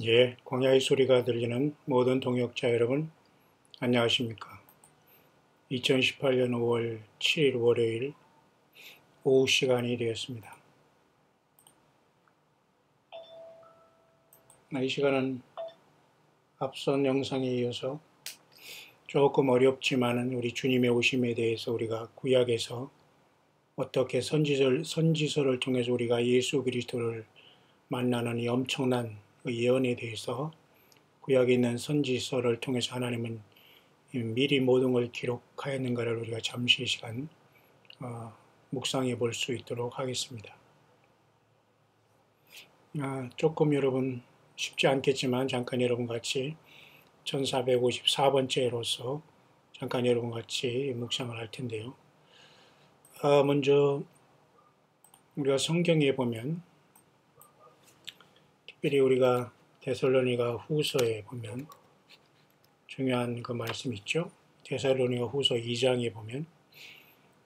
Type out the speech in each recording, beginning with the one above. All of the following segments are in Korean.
예, 광야의 소리가 들리는 모든 동역자 여러분, 안녕하십니까. 2018년 5월 7일 월요일 오후 시간이 되었습니다. 이 시간은 앞선 영상에 이어서 조금 어렵지만은 우리 주님의 오심에 대해서 우리가 구약에서 어떻게 선지서를 통해서 우리가 예수 그리스도를 만나는 이 엄청난 예언에 대해서 구약에 있는 선지서를 통해서 하나님은 미리 모든 걸 기록하였는가를 우리가 잠시 이 시간 묵상해 볼 수 있도록 하겠습니다. 조금 여러분 쉽지 않겠지만 잠깐 여러분 같이 1454번째로서 잠깐 여러분 같이 묵상을 할 텐데요. 먼저 우리가 성경에 보면 특별히 우리가 데살로니가 후서에 보면 중요한 그 말씀 있죠. 데살로니가 후서 2장에 보면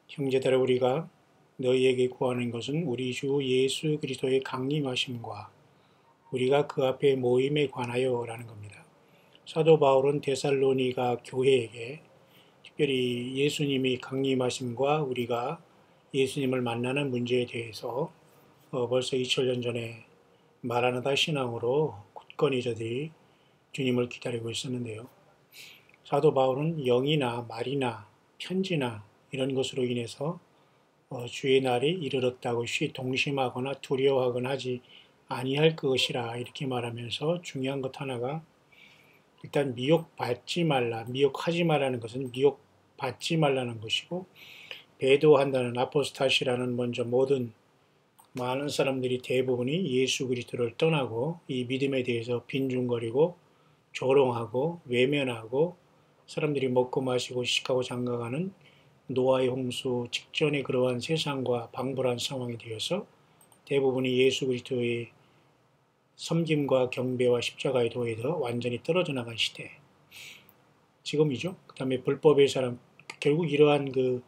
형제들아 우리가 너희에게 구하는 것은 우리 주 예수 그리스도의 강림하심과 우리가 그 앞에 모임에 관하여 라는 겁니다. 사도 바울은 데살로니가 교회에게 특별히 예수님이 강림하심과 우리가 예수님을 만나는 문제에 대해서 벌써 2000년 전에 말하는다 신앙으로 굳건히 저들이 주님을 기다리고 있었는데요. 사도 바울은 영이나 말이나 편지나 이런 것으로 인해서 주의 날이 이르렀다고 동심하거나 두려워하거나 하지 아니할 것이라 이렇게 말하면서 중요한 것 하나가 일단 미혹받지 말라, 미혹하지 말라는 것은 미혹받지 말라는 것이고 배도한다는 아포스타시라는 먼저 모든 많은 사람들이 대부분이 예수 그리스도를 떠나고 이 믿음에 대해서 빈중거리고 조롱하고 외면하고 사람들이 먹고 마시고 시식하고 장가가는 노아의 홍수 직전의 그러한 세상과 방불한 상황이 되어서 대부분이 예수 그리스도의 섬김과 경배와 십자가의 도에서 완전히 떨어져 나간 시대. 지금이죠. 그 다음에 불법의 사람, 결국 이러한 그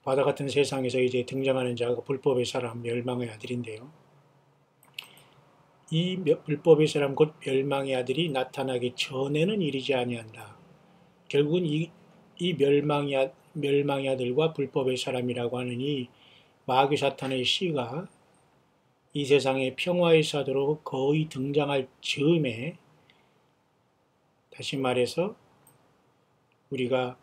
바다 같은 세상에서 이제 등장하는 자가 불법의 사람, 멸망의 아들인데요. 이 불법의 사람 곧 멸망의 아들이 나타나기 전에는 이르지 아니한다. 결국은 이 멸망의 아들과 불법의 사람이라고 하는 이 마귀 사탄의 씨가 이 세상의 평화의 사도로 거의 등장할 즈음에 다시 말해서 우리가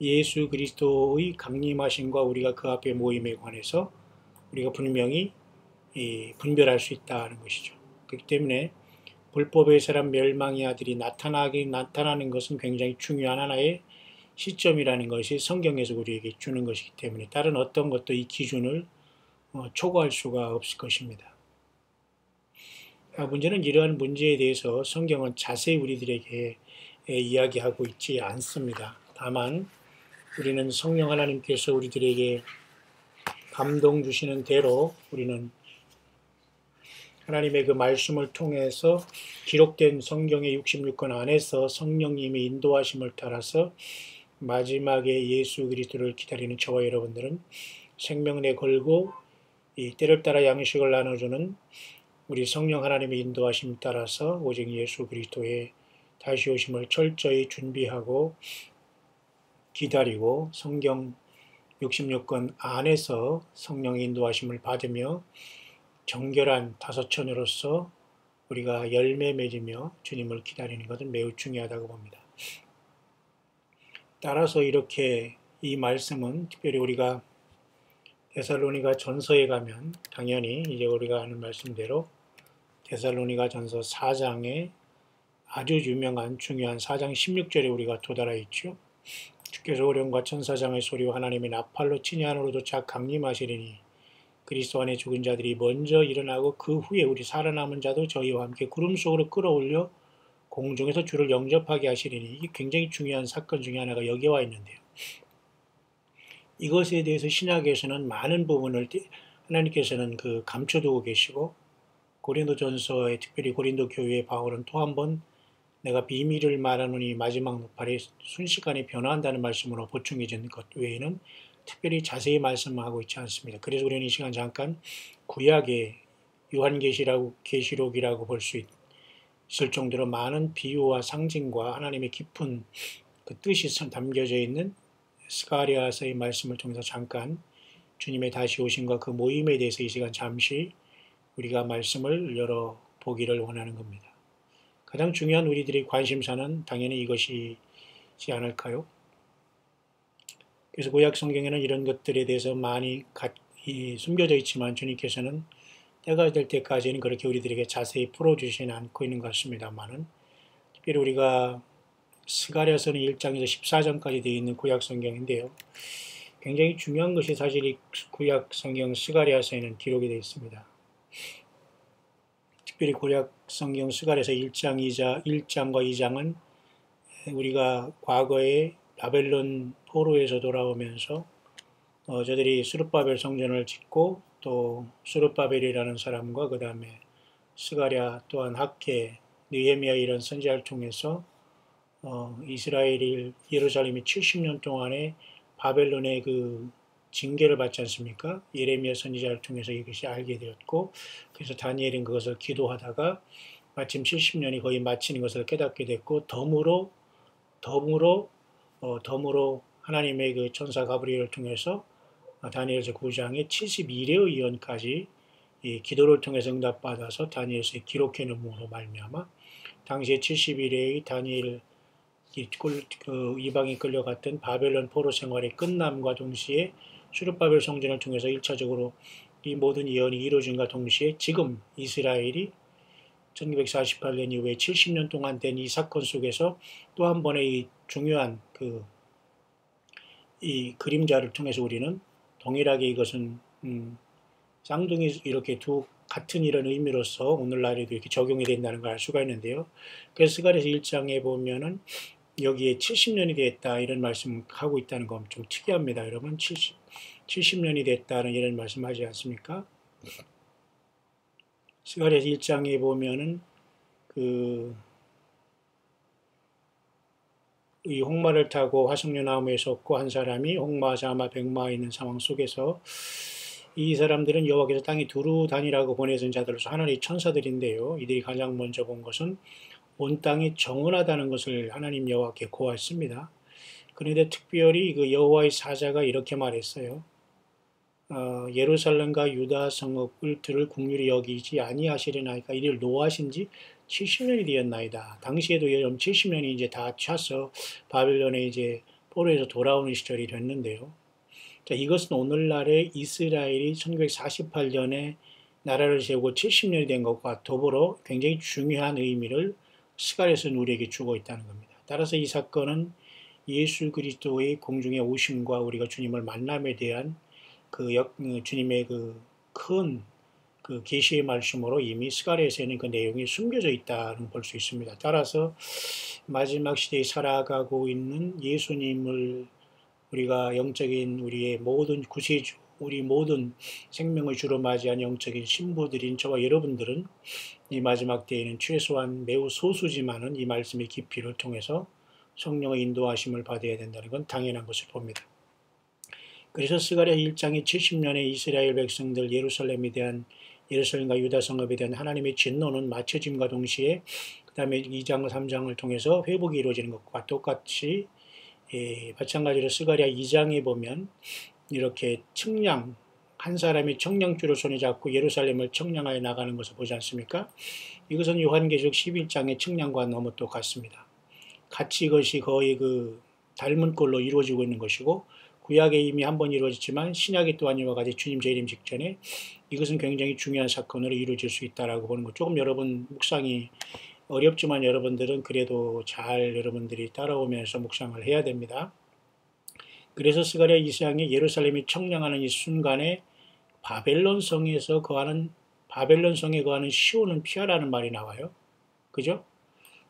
예수 그리스도의 강림하심과 우리가 그 앞에 모임에 관해서 우리가 분명히 분별할 수 있다는 것이죠. 그렇기 때문에 불법의 사람 멸망의 아들이 나타나는 것은 굉장히 중요한 하나의 시점이라는 것이 성경에서 우리에게 주는 것이기 때문에 다른 어떤 것도 이 기준을 초과할 수가 없을 것입니다. 문제는 이러한 문제에 대해서 성경은 자세히 우리들에게 이야기하고 있지 않습니다. 다만 우리는 성령 하나님께서 우리들에게 감동 주시는 대로 우리는 하나님의 그 말씀을 통해서 기록된 성경의 66권 안에서 성령님의 인도하심을 따라서 마지막에 예수 그리스도를 기다리는 저와 여러분들은 생명내 걸고 이 때를 따라 양식을 나눠주는 우리 성령 하나님의 인도하심 따라서 오직 예수 그리스도의 다시 오심을 철저히 준비하고 기다리고 성경 66권 안에서 성령의 인도하심을 받으며 정결한 다섯처녀로서 우리가 열매 맺으며 주님을 기다리는 것은 매우 중요하다고 봅니다. 따라서 이렇게 이 말씀은 특별히 우리가 데살로니가 전서에 가면 당연히 이제 우리가 아는 말씀대로 데살로니가 전서 4장에 아주 유명한 중요한 4장 16절에 우리가 도달하 있죠. 주께서 어려움과 천사장의 소리와 하나님의 나팔로 친히 하늘로 도착 강림하시리니 그리스도 안에 죽은 자들이 먼저 일어나고 그 후에 우리 살아남은 자도 저희와 함께 구름 속으로 끌어올려 공중에서 주를 영접하게 하시리니 이게 굉장히 중요한 사건 중에 하나가 여기에 와 있는데요. 이것에 대해서 신약에서는 많은 부분을 하나님께서는 그 감춰두고 계시고 고린도전서에 특별히 고린도 교회의 바울은 또 한 번 내가 비밀을 말하노니 마지막 노팔이 순식간에 변화한다는 말씀으로 보충해 준 것 외에는 특별히 자세히 말씀하고 있지 않습니다. 그래서 우리는 이 시간 잠깐 구약의 요한계시록이라고 볼 수 있을 정도로 많은 비유와 상징과 하나님의 깊은 그 뜻이 담겨져 있는 스가랴서의 말씀을 통해서 잠깐 주님의 다시 오심과 그 모임에 대해서 이 시간 잠시 우리가 말씀을 열어보기를 원하는 겁니다. 가장 중요한 우리들의 관심사는 당연히 이것이지 않을까요? 그래서 구약 성경에는 이런 것들에 대해서 많이 숨겨져 있지만 주님께서는 때가 될 때까지는 그렇게 우리들에게 자세히 풀어주시지 않고 있는 것 같습니다만은, 특별히 우리가 스가랴서는 1장에서 14장까지 되어 있는 구약 성경인데요. 굉장히 중요한 것이 사실 이 구약 성경 스가랴서에는 기록이 되어 있습니다. 특별히 구약 성경 스가랴서 1장과 2장은 우리가 과거에 바벨론 포로에서 돌아오면서 저들이 스룹바벨 성전을 짓고 또 스룹바벨이라는 사람과 그 다음에 스가랴 또한 학계 느헤미야 이런 선지자를 통해서 이스라엘이 예루살렘이 70년 동안에 바벨론의 그 징계를 받지 않습니까? 예레미야 선지자를 통해서 이것이 알게 되었고, 그래서 다니엘은 그것을 기도하다가 마침 70년이 거의 마치는 것을 깨닫게 됐고, 덤으로 하나님의 그 천사 가브리엘을 통해서 다니엘서 9장에 71회의 예언까지 이 기도를 통해서 응답받아서 다니엘서에 기록해 놓음으로 말미암아 당시에 71회의 다니엘 이방에 끌려갔던 바벨론 포로 생활의 끝남과 동시에 수르바벨 성전을 통해서 1차적으로 이 모든 예언이 이루어진과 동시에 지금 이스라엘이 1948년 이후에 70년 동안 된 이 사건 속에서 또 한 번의 이 중요한 이 그림자를 통해서 우리는 동일하게 이것은 쌍둥이 이렇게 두 같은 이런 의미로서 오늘날에도 이렇게 적용이 된다는 걸 알 수가 있는데요. 그래서 스가랴서 1장에 보면은 여기에 70년이 됐다 이런 말씀하고 있다는 건 좀 특이합니다. 여러분 70년이 됐다는 이런 말씀하지 않습니까? 스가랴서 1장에 보면은 이 홍마를 타고 화석류 나무에 섰고 한 사람이 홍마, 자마, 백마에 있는 상황 속에서 이 사람들은 여호와께서 땅에 두루 다니라고 보내준 자들로서 하나님의 천사들인데요. 이들이 가장 먼저 본 것은 온 땅이 정언하다는 것을 하나님 여호와께 고하였습니다. 그런데 특별히 그 여호와의 사자가 이렇게 말했어요. 예루살렘과 유다 성읍을 들을 국률이 여기지 아니하시려나이까 이를 노하신 지 70년이 되었나이다. 당시에도 70년이 이제 다 차서 바벨론에 이제 포로에서 돌아오는 시절이 됐는데요. 자, 이것은 오늘날의 이스라엘이 1948년에 나라를 세우고 70년이 된 것과 더불어 굉장히 중요한 의미를 스가랴서는 우리에게 주고 있다는 겁니다. 따라서 이 사건은 예수 그리스도의 공중에 오심과 우리가 주님을 만남에 대한 주님의 큰 계시의 말씀으로 이미 스가랴서에는 그 내용이 숨겨져 있다는 볼 수 있습니다. 따라서 마지막 시대에 살아가고 있는 예수님을 우리가 영적인 우리의 모든 구세주, 우리 모든 생명의 주로 맞이한 영적인 신부들인 저와 여러분들은 이 마지막 때에는 최소한 매우 소수지만은 이 말씀의 깊이를 통해서 성령의 인도하심을 받아야 된다는 건 당연한 것을 봅니다. 그래서 스가랴 1장의 70년의 이스라엘 백성들 예루살렘과 유다 성읍에 대한 하나님의 진노는 마쳐짐과 동시에 그 다음에 2장, 3장을 통해서 회복이 이루어지는 것과 똑같이 마찬가지로 스가랴 2장에 보면 이렇게 한 사람이 청량줄을 손에 잡고 예루살렘을 청량하여 나가는 것을 보지 않습니까? 이것은 요한계시록 11장의 청량과 너무 똑같습니다. 같이 이것이 거의 닮은 꼴로 이루어지고 있는 것이고 구약에 이미 한번 이루어졌지만 신약에 또한 이와 같이 주님 재림 직전에 이것은 굉장히 중요한 사건으로 이루어질 수 있다라고 보는 것. 조금 여러분 묵상이 어렵지만 여러분들은 그래도 잘 여러분들이 따라오면서 묵상을 해야 됩니다. 그래서 스가랴 2장에 예루살렘이 청량하는 이 순간에 바벨론 성에 거하는 시온은 피하라는 말이 나와요. 그죠?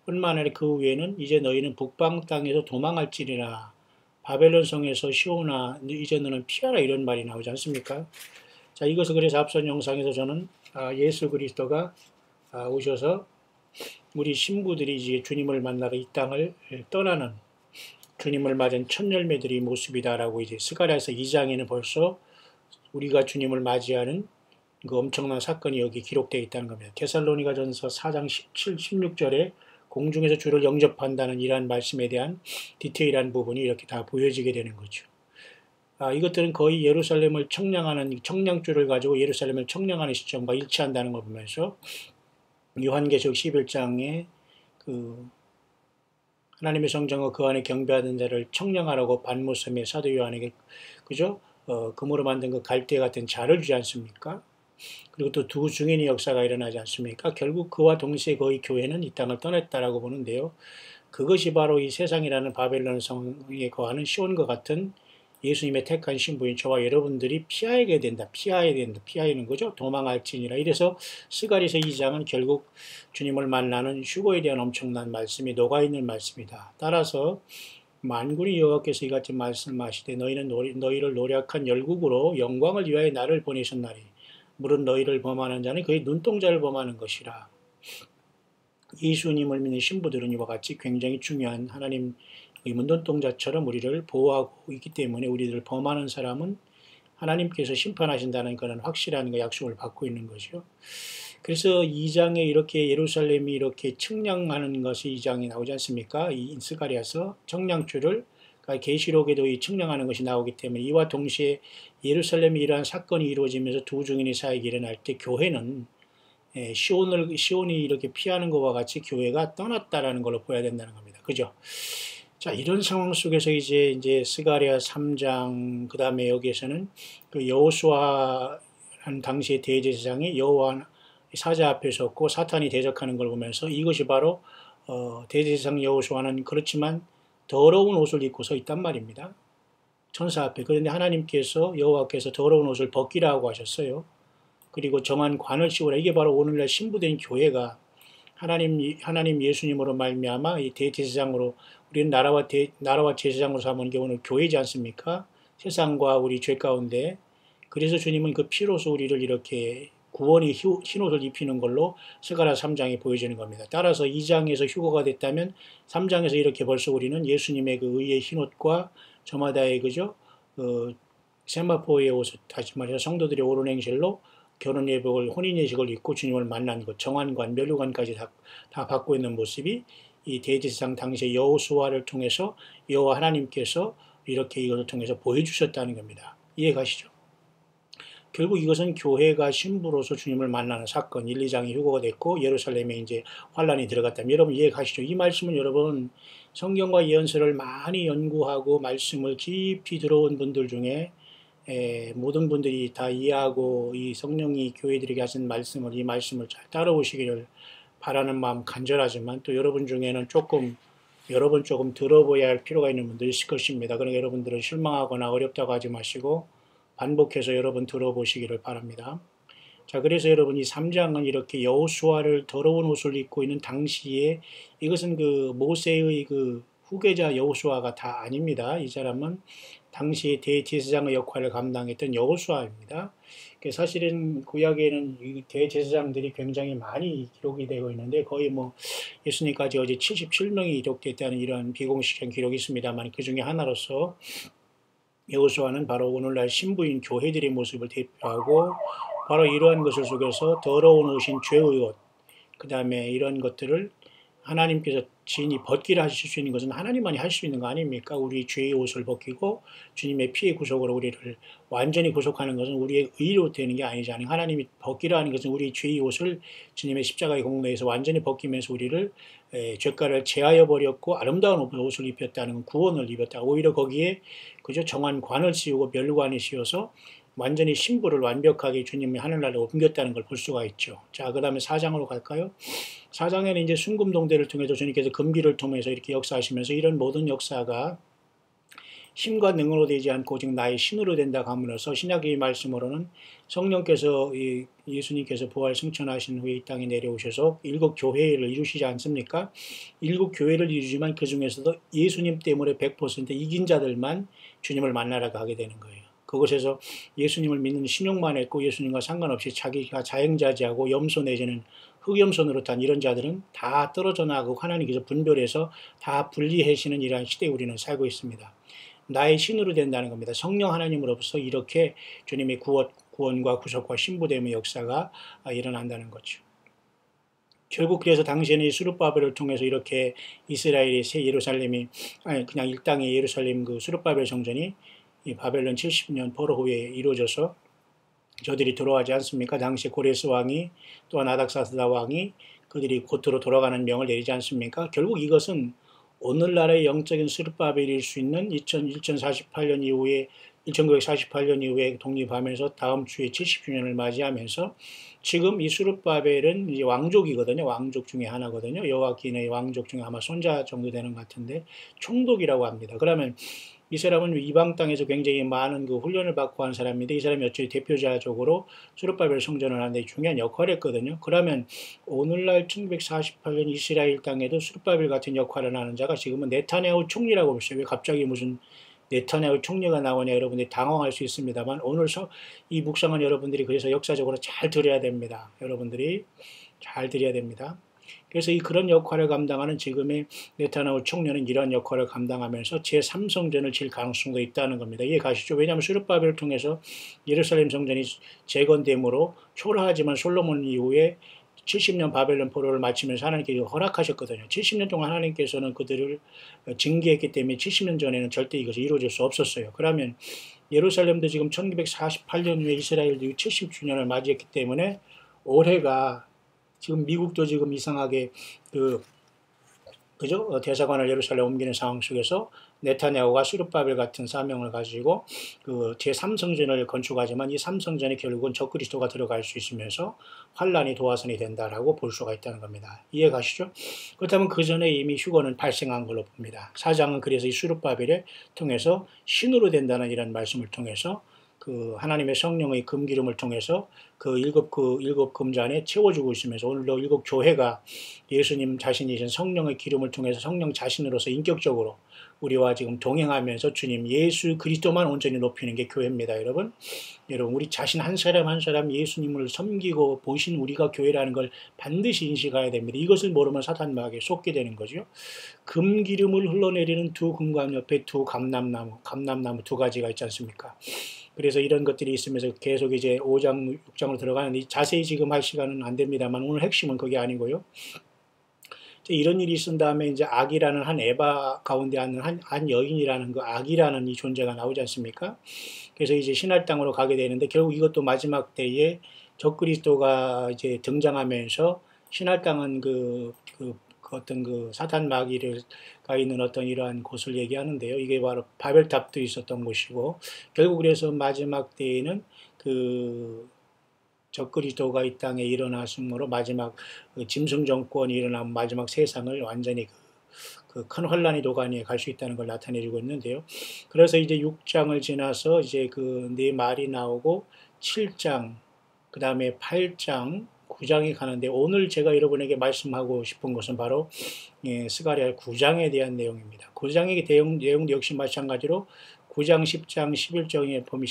뿐만 아니라 그 후에는 이제 너희는 북방 땅에서 도망할지니라 바벨론 성에서 시온아 이제 너는 피하라 이런 말이 나오지 않습니까? 자, 이것을 그래서 앞선 영상에서 저는 예수 그리스도가 오셔서 우리 신부들이 이제 주님을 만나러 이 땅을 떠나는 주님을 맞은 첫 열매들이 모습이다라고 이제 스가랴서 2장에는 벌써 우리가 주님을 맞이하는 그 엄청난 사건이 여기 기록되어 있다는 겁니다. 데살로니가전서 4장 17, 16절에 공중에서 주를 영접한다는 이러한 말씀에 대한 디테일한 부분이 이렇게 다 보여지게 되는 거죠. 이것들은 거의 예루살렘을 청량하는 청량줄을 가지고 예루살렘을 청량하는 시점과 일치한다는 걸 보면서 요한계시록 11장에 그 하나님의 성전과 그 안에 경배하는 자를 청량하라고 반모섬에 사도 요한에게 그죠? 금으로 만든 그 갈대 같은 자를 주지 않습니까? 그리고 또 두 중인의 역사가 일어나지 않습니까? 결국 그와 동시에 거의 교회는 이 땅을 떠났다라고 보는데요. 그것이 바로 이 세상이라는 바벨론 성에 거하는 시온과 같은 예수님의 택한 신부인 저와 여러분들이 피하게 된다. 피해야 된다. 피하는 거죠. 도망할지니라. 이래서 스가랴서 2장은 결국 주님을 만나는 휴거에 대한 엄청난 말씀이 녹아있는 말씀이다. 따라서 만군의 여호와께서 이같이 말씀하시되 너희는 너희를 노력한 열국으로 영광을 위하여 나를 보내셨나니 물은 너희를 범하는 자는 그의 눈동자를 범하는 것이라. 예수님을 믿는 신부들은 이와 같이 굉장히 중요한 하나님의 눈동자처럼 우리를 보호하고 있기 때문에 우리를 범하는 사람은 하나님께서 심판하신다는 그런 확실한 약속을 받고 있는 거죠. 그래서 2장에 이렇게 예루살렘이 이렇게 청량하는 것이 2장에 나오지 않습니까? 이 스가랴서 청량줄을 계시록에도 이 청량하는 것이 나오기 때문에 이와 동시에 예루살렘이 이러한 사건이 이루어지면서 두 중인의 사역이 일어날 때 교회는 시온이 이렇게 피하는 것과 같이 교회가 떠났다라는 걸로 보여야 된다는 겁니다. 그죠? 자, 이런 상황 속에서 이제 스가랴 3장 그다음에 여기에서는 그 여호수아라는 당시의 대제사장이 여호와 사자 앞에 섰고 사탄이 대적하는 걸 보면서 이것이 바로 대제사장 여호수아는 그렇지만 더러운 옷을 입고 서 있단 말입니다. 천사 앞에. 그런데 하나님께서 여호와께서 더러운 옷을 벗기라고 하셨어요. 그리고 정한 관을 씌우라. 이게 바로 오늘날 신부된 교회가 하나님 예수님으로 말미암아 이 대제사장으로 우리는 나라와 제사장으로 삼은 게 오늘 교회지 않습니까? 세상과 우리 죄 가운데. 그래서 주님은 그 피로서 우리를 이렇게 구원의 흰옷을 입히는 걸로 스가랴 3장이 보여지는 겁니다. 따라서 2장에서 휴거가 됐다면 3장에서 이렇게 벌써 우리는 예수님의 그 의의 흰옷과 저마다의 그죠? 세마포의 옷을 다시 말해서 성도들의 옳은 행실로 결혼 예복을 혼인 예식을 입고 주님을 만난 것, 정한관, 멸류관까지 다 받고 있는 모습이 이 대제사장 당시의 여호수아를 통해서 여호와 하나님께서 이렇게 이것을 통해서 보여주셨다는 겁니다. 이해 가시죠? 결국 이것은 교회가 신부로서 주님을 만나는 사건, 1, 2장이 휴거가 됐고 예루살렘에 이제 환란이 들어갔다면 여러분 이해 가시죠? 이 말씀은 여러분 성경과 예언서를 많이 연구하고 말씀을 깊이 들어온 분들 중에 모든 분들이 다 이해하고 이 성령이 교회들에게 하신 이 말씀을 잘 따라오시기를 바라는 마음 간절하지만 또 여러분 중에는 조금 들어보아야 할 필요가 있는 분들이 있을 것입니다. 그러니까 여러분들은 실망하거나 어렵다고 하지 마시고 반복해서 여러분 들어보시기를 바랍니다. 자, 그래서 여러분 이 3장은 이렇게 여호수아를 더러운 옷을 입고 있는 당시에 이것은 그 모세의 그 후계자 여호수아가 다 아닙니다. 이 사람은 당시 대제사장의 역할을 감당했던 여호수아입니다. 사실은 구약에는 이 대제사장들이 굉장히 많이 기록이 되고 있는데 거의 뭐 예수님까지 어제 77명이 기록됐다는 이런 비공식적인 기록이 있습니다만 그 중에 하나로서 여호수아는 바로 오늘날 신부인 교회들의 모습을 대표하고 바로 이러한 것을 속에서 더러운 옷인 죄의 옷, 그 다음에 이런 것들을 하나님께서 진히 벗기라 하실 수 있는 것은 하나님만이 할 수 있는 거 아닙니까? 우리 죄의 옷을 벗기고 주님의 피의 구속으로 우리를 완전히 구속하는 것은 우리의 의로 되는 게 아니잖아요. 하나님이 벗기라 하는 것은 우리 죄의 옷을 주님의 십자가의 공로에서 완전히 벗기면서 우리를 죄가를 제하여 버렸고 아름다운 옷을 입혔다는 구원을 입혔다. 오히려 거기에 그저 정한 관을 씌우고 멸관을 씌워서 완전히 신부를 완벽하게 주님이 하늘나라로 옮겼다는 걸 볼 수가 있죠. 자, 그 다음에 4장으로 갈까요? 4장에는 이제 순금동대를 통해서 주님께서 금기를 통해서 이렇게 역사하시면서 이런 모든 역사가 힘과 능으로 되지 않고 오직 나의 신으로 된다고 함으로써 신약의 말씀으로는 성령께서 예수님께서 부활 승천하신 후에 이 땅에 내려오셔서 7교회를 이루시지 않습니까? 7교회를 이루지만 그 중에서도 예수님 때문에 100% 이긴 자들만 주님을 만나러 가게 되는 거예요. 그곳에서 예수님을 믿는 신용만 했고 예수님과 상관없이 자기가 자행자지하고 염소 내지는 흑염소 노릇한 이런 자들은 다 떨어져 나가고 하나님께서 분별해서 다 분리하시는 이러한 시대에 우리는 살고 있습니다. 나의 신으로 된다는 겁니다. 성령 하나님으로부터 이렇게 주님의 구원과 구속과 신부됨의 역사가 일어난다는 거죠. 결국 그래서 당시에는 이 수룹바벨을 통해서 이렇게 이스라엘의 새 예루살렘이 아니 그냥 일당의 예루살렘 그 수룹바벨 성전이 이 바벨론 70년 포로 후에 이루어져서 저들이 돌아가지 않습니까? 당시 고레스 왕이 또한 아닥사스다 왕이 그들이 고토로 돌아가는 명을 내리지 않습니까? 결국 이것은 오늘날의 영적인 수룹바벨일 수 있는 1948년 이후에 독립하면서 다음 주에 70주년을 맞이하면서 지금 이 수룹바벨은 이제 왕족이거든요. 왕족 중에 하나거든요. 여호와긴의 왕족 중에 아마 손자 정도 되는 것 같은데 총독이라고 합니다. 그러면 이 사람은 이방 땅에서 굉장히 많은 그 훈련을 받고 한 사람인데 이 사람이 어차피 대표자적으로 수룹바벨 성전을 하는데 중요한 역할을 했거든요. 그러면 오늘날 1948년 이스라엘 땅에도 수룹바벨 같은 역할을 하는 자가 지금은 네타냐후 총리라고 보시죠. 왜 갑자기 무슨 네타냐후 총리가 나오냐 여러분들이 당황할 수 있습니다만 오늘 이 묵상은 여러분들이 그래서 역사적으로 잘 들어야 됩니다. 여러분들이 잘 들어야 됩니다. 그래서 그런 역할을 감당하는 지금의 네타냐후 총리는 이런 역할을 감당하면서 제3성전을 질 가능성도 있다는 겁니다. 이해 가시죠? 왜냐하면 수룹바벨을 통해서 예루살렘 성전이 재건됨으로 초라하지만 솔로몬 이후에 70년 바벨론 포로를 마치면서 하나님께서 허락하셨거든요. 70년 동안 하나님께서는 그들을 징계했기 때문에 70년 전에는 절대 이것이 이루어질 수 없었어요. 그러면 예루살렘도 지금 1948년 후에 이스라엘도 70주년을 맞이했기 때문에 올해가 지금 미국도 지금 이상하게 그죠? 대사관을 예루살렘 옮기는 상황 속에서 네타냐후가 수룹바벨 같은 사명을 가지고 그 제3성전을 건축하지만 이 3성전이 결국은 적그리스도가 들어갈 수 있으면서 환란이 도화선이 된다라고 볼 수가 있다는 겁니다. 이해 가시죠? 그렇다면 그 전에 이미 휴거는 발생한 걸로 봅니다. 4장은 그래서 이 수룹바벨을 통해서 신으로 된다는 이런 말씀을 통해서 그 하나님의 성령의 금기름을 통해서 그 일곱 금잔에 채워주고 있으면서 오늘도 일곱 교회가 예수님 자신이신 성령의 기름을 통해서 성령 자신으로서 인격적으로 우리와 지금 동행하면서 주님 예수 그리스도만 온전히 높이는 게 교회입니다. 여러분 우리 자신 한 사람 한 사람 예수님을 섬기고 보신 우리가 교회라는 걸 반드시 인식해야 됩니다. 이것을 모르면 사탄 마귀에 속게 되는 거죠. 금기름을 흘러내리는 두 금관 옆에 두 감람나무 두 가지가 있지 않습니까? 그래서 이런 것들이 있으면서 계속 이제 5장, 6장으로 들어가는데 자세히 지금 할 시간은 안 됩니다만 오늘 핵심은 그게 아니고요. 이런 일이 있은 다음에 이제 악이라는 한 에바 가운데 있는 한 여인이라는 그 악이라는 이 존재가 나오지 않습니까? 그래서 이제 신할 땅으로 가게 되는데 결국 이것도 마지막 때에 적그리스도가 이제 등장하면서 신할 땅은 어떤 그 사탄 마귀가 있는 어떤 이러한 곳을 얘기하는데요. 이게 바로 바벨탑도 있었던 곳이고 결국 그래서 마지막 때에는 그 적그리스도가 이 땅에 일어났으므로 마지막 그 짐승 정권이 일어나면 마지막 세상을 완전히 그 큰 혼란의 도가니에 갈 수 있다는 걸 나타내주고 있는데요. 그래서 이제 6장을 지나서 이제 그 네 말이 나오고 7장, 그 다음에 8장, 9장에 가는데 오늘 제가 여러분에게 말씀하고 싶은 것은 바로 스가랴 9장에 대한 내용입니다. 9장의 내용도 역시 마찬가지로 9장, 10장, 11장에 보면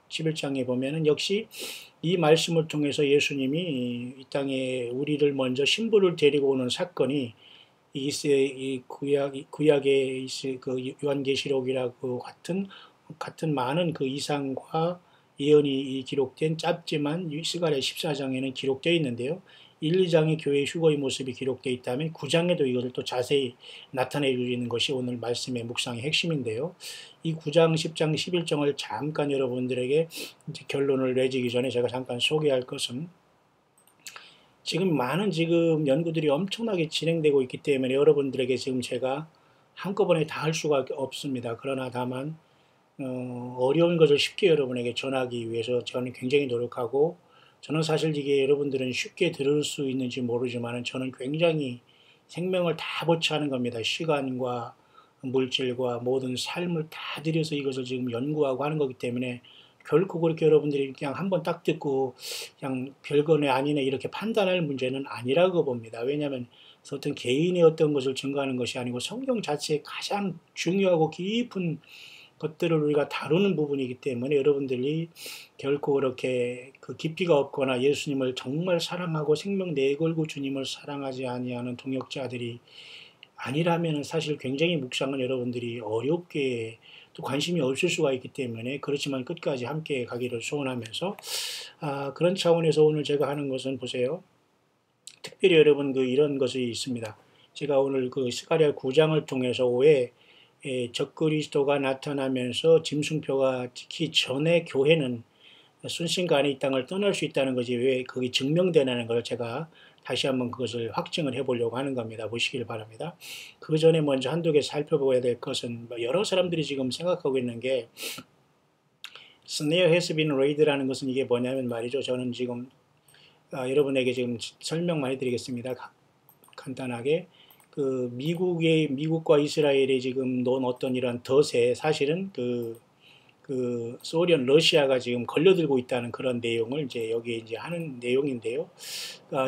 11장에 보면은 역시 이 말씀을 통해서 예수님이 이 땅에 우리를 먼저 신부를 데리고 오는 사건이 이 구약의 그 요한계시록이라고 같은 많은 그 이상과 예언이 기록된 짧지만 스가랴 14장에는 기록되어 있는데요. 1, 2장의 교회의 휴거의 모습이 기록되어 있다면 9장에도 이것을 또 자세히 나타내 주는 것이 오늘 말씀의 묵상의 핵심인데요. 이 9장, 10장, 11장을 잠깐 여러분들에게 이제 결론을 내지기 전에 제가 잠깐 소개할 것은 지금 많은 연구들이 엄청나게 진행되고 있기 때문에 여러분들에게 지금 제가 한꺼번에 다 할 수가 없습니다. 그러나 다만 어려운 것을 쉽게 여러분에게 전하기 위해서 저는 굉장히 노력하고 저는 사실 이게 여러분들은 쉽게 들을 수 있는지 모르지만 저는 굉장히 생명을 다 보채하는 겁니다. 시간과 물질과 모든 삶을 다 들여서 이것을 지금 연구하고 하는 거기 때문에 결코 그렇게 여러분들이 그냥 한번 딱 듣고 그냥 별거네 아니네 이렇게 판단할 문제는 아니라고 봅니다. 왜냐하면 어떤 개인의 어떤 것을 증거하는 것이 아니고 성경 자체에 가장 중요하고 깊은 것들을 우리가 다루는 부분이기 때문에 여러분들이 결코 그렇게 그 깊이가 없거나 예수님을 정말 사랑하고 생명 내걸고 주님을 사랑하지 아니하는 동역자들이 아니라면 사실 굉장히 묵상은 여러분들이 어렵게 또 관심이 없을 수가 있기 때문에 그렇지만 끝까지 함께 가기를 소원하면서 그런 차원에서 오늘 제가 하는 것은 보세요. 특별히 여러분 이런 것이 있습니다. 제가 오늘 스가랴 9장을 통해서 왜 적그리스도가 나타나면서 짐승표가 찍기 전에 교회는 순신간에 이 땅을 떠날 수 있다는 것이 왜 그게 증명되는 걸 제가 다시 한번 그것을 확증을 해보려고 하는 겁니다. 보시길 바랍니다. 그 전에 먼저 한두 개 살펴봐야 될 것은 여러 사람들이 지금 생각하고 있는 게 snare has been laid라는 것은 이게 뭐냐면 말이죠. 저는 지금 여러분에게 지금 설명만 해드리겠습니다. 간단하게 미국과 이스라엘이 지금 놓은 어떤 이런 덫에 사실은 소련 러시아가 지금 걸려들고 있다는 그런 내용을 이제 여기 이제 하는 내용인데요.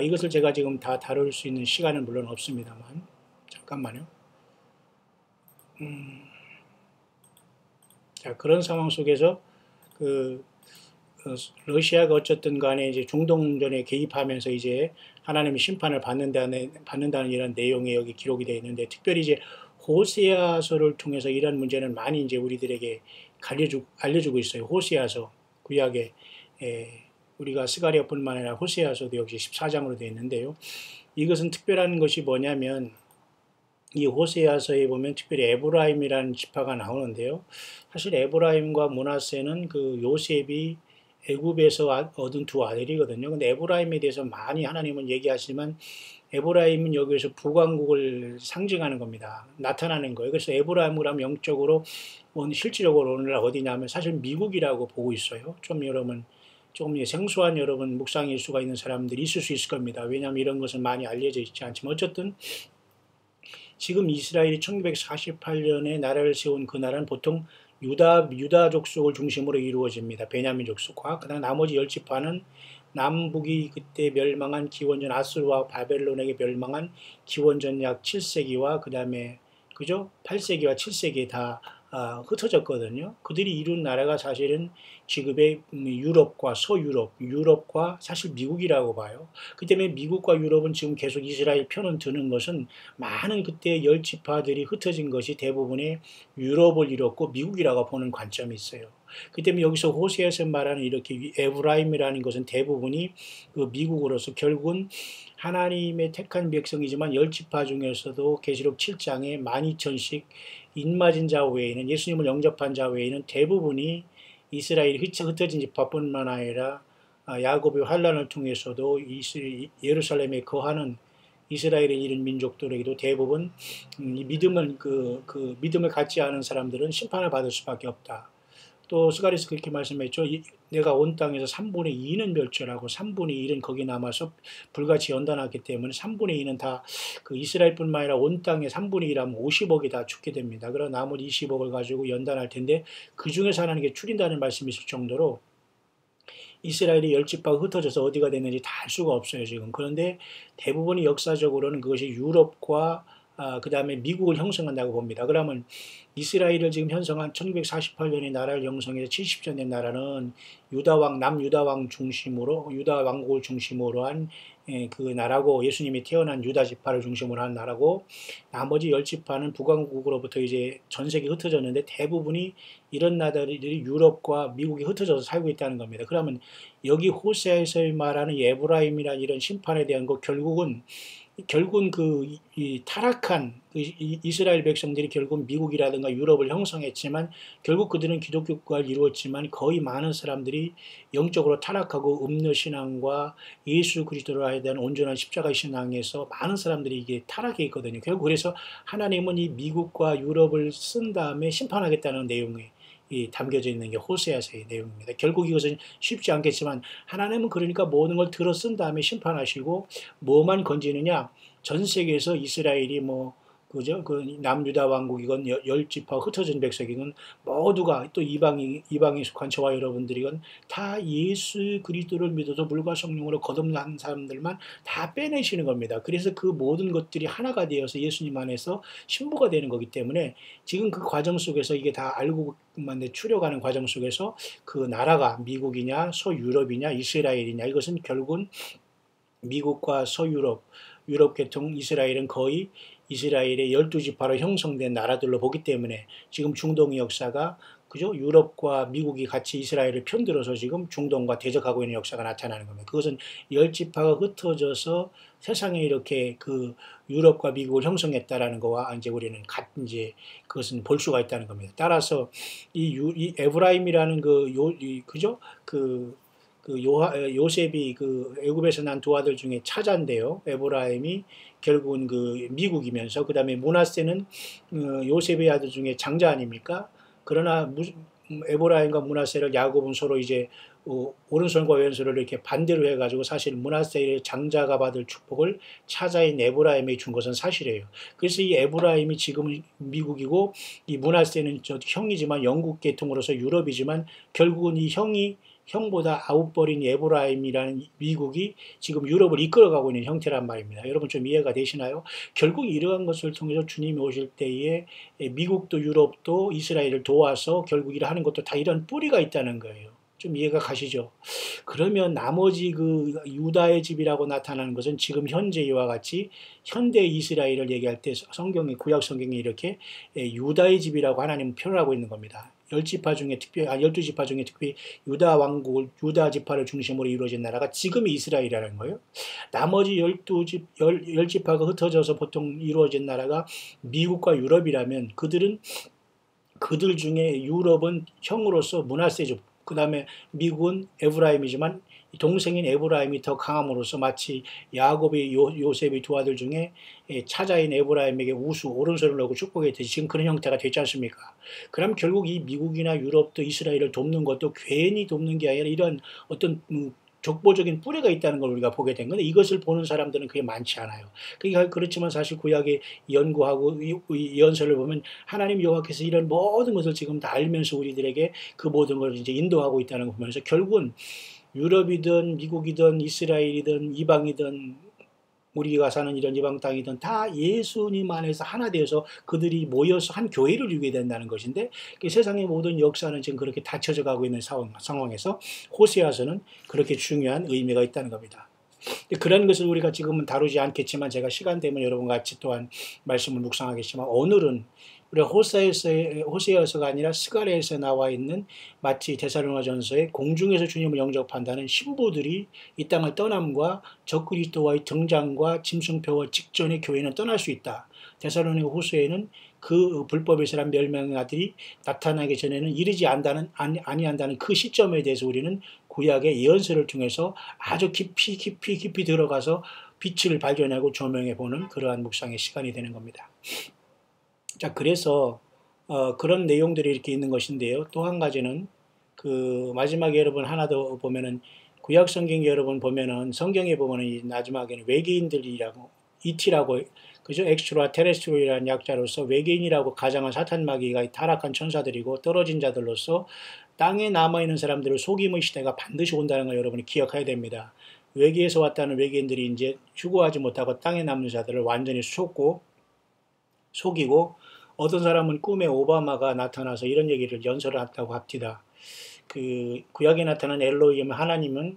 이것을 제가 지금 다 다룰 수 있는 시간은 물론 없습니다만 잠깐만요. 자, 그런 상황 속에서 러시아가 어쨌든 간에 이제 중동전에 개입하면서 이제 하나님의 심판을 받는다는 이런 내용이 여기 기록이 되어 있는데 특별히 이제 호세아서를 통해서 이런 문제는 많이 이제 우리들에게 알려주고 있어요. 호세아서 구약에 우리가 스가랴뿐만 아니라 호세아서도 역시 14장으로 되어 있는데요. 이것은 특별한 것이 뭐냐면 이 호세아서에 보면 특별히 에브라임이라는 지파가 나오는데요. 사실 에브라임과 므낫세는 요셉이 애굽에서 얻은 두 아들이거든요. 근데 에브라임에 대해서 많이 하나님은 얘기하시지만 에브라임은 여기에서 북왕국을 상징하는 겁니다. 나타나는 거예요. 그래서 에브라임을 하면 영적으로 실질적으로 오늘날 어디냐면 사실 미국이라고 보고 있어요. 좀 여러분 조금 생소한 여러분 묵상일 수가 있는 사람들이 있을 수 있을 겁니다. 왜냐하면 이런 것은 많이 알려져 있지 않지만 어쨌든 지금 이스라엘이 1948년에 나라를 세운 그 나라는 보통 유다 족속을 중심으로 이루어집니다. 베냐민 족속과 그다음 나머지 10지파는 남북이 그때 멸망한 기원전 아수르와 바벨론에게 멸망한 기원전 약 7세기와 그다음에 그죠? 8세기와 7세기에 다 흩어졌거든요. 그들이 이룬 나라가 사실은 지금의 유럽과 서유럽, 유럽과 사실 미국이라고 봐요. 그 때문에 미국과 유럽은 지금 계속 이스라엘 편은 드는 것은 많은 그때 열 지파들이 흩어진 것이 대부분의 유럽을 이뤘고 미국이라고 보는 관점이 있어요. 그 때문에 여기서 호세아서 말하는 이렇게 에브라임이라는 것은 대부분이 미국으로서 결국은 하나님의 택한 백성이지만 열 지파 중에서도 계시록 7장에 12,000씩 인맞은 자 외에는 예수님을 영접한 자 외에는 대부분이 이스라엘이 흩어진 지파뿐만 아니라 야곱의 환란을 통해서도 예루살렘에 거하는 이스라엘에 이른 민족들에게도 대부분 믿음을 믿음을 갖지 않은 사람들은 심판을 받을 수밖에 없다. 또 스가랴서 그렇게 말씀했죠. 내가 온 땅에서 3분의 2는 멸절하고 3분의 1은 거기 남아서 불같이 연단하기 때문에 3분의 2는 다 이스라엘뿐만 아니라 온 땅의 3분의 1하면 50억이 다 죽게 됩니다. 그러나 나머지 20억을 가지고 연단할 텐데 그 중에서 하나님께 추린다는 말씀이 있을 정도로 이스라엘이 열 지파가 흩어져서 어디가 됐는지 다 알 수가 없어요 지금. 그런데 대부분이 역사적으로는 그것이 유럽과 그 다음에 미국을 형성한다고 봅니다. 그러면 이스라엘을 지금 형성한 1948년에 나라를 형성해서 70년 된 나라는 남유다왕 중심으로 유다 왕국을 중심으로 한 그 나라고 예수님이 태어난 유다 지파를 중심으로 한 나라고 나머지 열 지파는 북왕국으로부터 이제 전 세계 흩어졌는데 대부분이 이런 나라들이 유럽과 미국이 흩어져서 살고 있다는 겁니다. 그러면 여기 호세아에서 말하는 에브라임이라는 이런 심판에 대한 거 결국은 이 타락한 이스라엘 백성들이 결국 미국이라든가 유럽을 형성했지만 결국 그들은 기독교 국가를 이루었지만 거의 많은 사람들이 영적으로 타락하고 음료신앙과 예수 그리스도에 대한 온전한 십자가 신앙에서 많은 사람들이 이게 타락해 있거든요. 결국 그래서 하나님은 이 미국과 유럽을 쓴 다음에 심판하겠다는 내용이 담겨져 있는 게 호세아서의 내용입니다. 결국 이것은 쉽지 않겠지만 하나님은 그러니까 모든 걸 들어 쓴 다음에 심판하시고 뭐만 건지느냐 전 세계에서 이스라엘이 남유다 왕국이건 열 지파 흩어진 백성이건 모두가 또 이방에 속한 저와 여러분들이건 다 예수 그리스도를 믿어서 물과 성령으로 거듭난 사람들만 다 빼내시는 겁니다. 그래서 그 모든 것들이 하나가 되어서 예수님 안에서 신부가 되는 거기 때문에 지금 그 과정 속에서 이게 다 알고만 추려가는 과정 속에서 그 나라가 미국이냐 서유럽이냐 이스라엘이냐 이것은 결국은 미국과 서유럽 유럽 계통 이스라엘은 거의 이스라엘의 12지파로 형성된 나라들로 보기 때문에 지금 중동의 역사가 그죠? 유럽과 미국이 같이 이스라엘을 편들어서 지금 중동과 대적하고 있는 역사가 나타나는 겁니다. 그것은 10지파가 흩어져서 세상에 이렇게 그 유럽과 미국을 형성했다라는 거와 이제 우리는 이제 그것은 볼 수가 있다는 겁니다. 따라서 이 에브라임이라는 그죠? 요셉이 그 애굽에서 난 두 아들 중에 차자인데요. 에브라임이 결국은 그 미국이면서 그 다음에 므낫세는 요셉의 아들 중에 장자 아닙니까? 그러나 에브라임과 므낫세를 야곱은 서로 이제 오른손과 왼손을 이렇게 반대로 해가지고 사실 므낫세의 장자가 받을 축복을 차자인 에브라임에 준 것은 사실이에요. 그래서 이 에브라임이 지금은 미국이고 이 므낫세는 형이지만 영국 계통으로서 유럽이지만 결국은 이 형보다 아웃버린 에브라임이라는 미국이 지금 유럽을 이끌어가고 있는 형태란 말입니다. 여러분 좀 이해가 되시나요? 결국 이러한 것을 통해서 주님이 오실 때에 미국도 유럽도 이스라엘을 도와서 결국 일하는 것도 다 이런 뿌리가 있다는 거예요. 좀 이해가 가시죠? 그러면 나머지 그 유다의 집이라고 나타나는 것은 지금 현재 이와 같이 현대 이스라엘을 얘기할 때 성경이 구약 성경이 이렇게 유다의 집이라고 하나님은 표현하고 있는 겁니다. 12지파 중에 특히 유다 왕국을 유다 지파를 중심으로 이루어진 나라가 지금의 이스라엘이라는 거예요. 나머지 10지파가 흩어져서 보통 이루어진 나라가 미국과 유럽이라면 그들 중에 유럽은 형으로서 므낫세죠. 그 다음에 미국은 에브라임이지만 동생인 에브라임이 더 강함으로써 마치 야곱이 요셉의 두 아들 중에 차자인 에브라임에게 오른손을 놓고 축복했듯이 지금 그런 형태가 되지 않습니까? 그럼 결국 이 미국이나 유럽도 이스라엘을 돕는 것도 괜히 돕는 게 아니라 이런 어떤 족보적인 뿌리가 있다는 걸 우리가 보게 된 건데 이것을 보는 사람들은 그게 많지 않아요. 그렇지만 사실 구약의 연구하고 예언서를 보면 하나님 여호와께서 이런 모든 것을 지금 다 알면서 우리들에게 그 모든 걸 이제 인도하고 있다는 걸 보면서 결국은 유럽이든 미국이든 이스라엘이든 이방이든 우리가 사는 이런 이방 땅이든 다 예수님 안에서 하나 되어서 그들이 모여서 한 교회를 이루게 된다는 것인데 세상의 모든 역사는 지금 그렇게 닫혀져 가고 있는 상황에서 호세아서는 그렇게 중요한 의미가 있다는 겁니다. 그런 것을 우리가 지금은 다루지 않겠지만 제가 시간 되면 여러분과 같이 또한 말씀을 묵상하겠지만 오늘은 우리가 호세아서가 아니라 스가랴에서 나와 있는 마치 데살로니가전서의 공중에서 주님을 영접한다는 신부들이 이 땅을 떠남과 적그리스도와의 등장과 짐승표와 직전의 교회는 떠날 수 있다. 데살로니가 후서에는 그 불법의 사람 멸망의 아들이 나타나기 전에는 이르지 아니한다는 그 시점에 대해서 우리는 구약의 예언서를 통해서 아주 깊이 들어가서 빛을 발견하고 조명해 보는 그러한 묵상의 시간이 되는 겁니다. 자, 그래서 그런 내용들이 이렇게 있는 것인데요. 또 한 가지는 그 마지막에 여러분 하나 더 보면은 구약 성경 여러분 보면은 성경에 보면은 이 마지막에는 외계인들이라고 ET라고 그죠? 엑스트라 테레스트로이라는 약자로서 외계인이라고 가장한 사탄 마귀가 타락한 천사들이고 떨어진 자들로서 땅에 남아있는 사람들을 속임의 시대가 반드시 온다는 걸 여러분이 기억해야 됩니다. 외계에서 왔다는 외계인들이 이제 휴거하지 못하고 땅에 남는 자들을 완전히 속이고 어떤 사람은 꿈에 오바마가 나타나서 이런 얘기를 연설을 했다고 합니다. 그 구약에 나타난 엘로힘 하나님은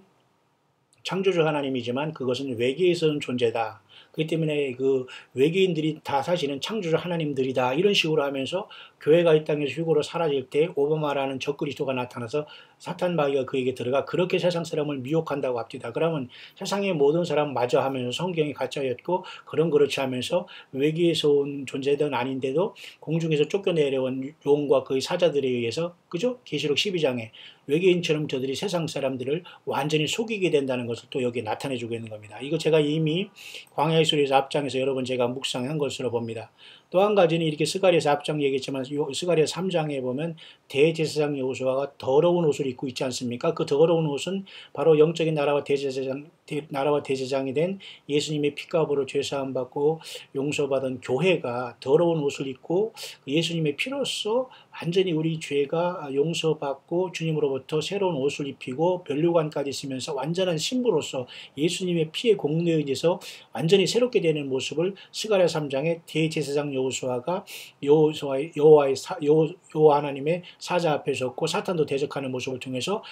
창조주 하나님이지만 그것은 외계에서 온 존재다. 그렇기 때문에 그 외계인들이 다 사실은 창조주 하나님들이다. 이런 식으로 하면서 교회가 이 땅에서 휴거로 사라질 때 오바마라는 적그리스도가 나타나서 사탄 마귀가 그에게 들어가 그렇게 세상 사람을 미혹한다고 합니다. 그러면 세상의 모든 사람 마저 하면서 성경이 가짜였고 그렇지 하면서 외계에서 온 존재든 아닌데도 공중에서 쫓겨내려온 용과 그의 사자들에 의해서 그죠? 계시록 12장에 외계인처럼 저들이 세상 사람들을 완전히 속이게 된다는 것을 또 여기에 나타내주고 있는 겁니다. 이거 제가 이미 광야의 소리에서 앞장에서 여러 번 제가 묵상한 것으로 봅니다. 또 한 가지는 이렇게 스가랴에서 앞장 얘기했지만 스가랴 3장에 보면 대제사장 여호수아가 더러운 옷을 입고 있지 않습니까? 그 더러운 옷은 바로 영적인 나라와 대제사장이 된 예수님의 피값으로 죄사함 받고 용서받은 교회가 더러운 옷을 입고 예수님의 피로써 완전히 우리 죄가 용서받고 주님으로부터 새로운 옷을 입히고 면류관까지 쓰면서 완전한 신부로서 예수님의 피의 공로에 의해서 완전히 완전히 새롭게 되는 모습을 스가랴 3장의 대제사장 여호수아가 여호와 하나님의 사자 앞에 섰고 사탄도 대적하는 모습을 통해서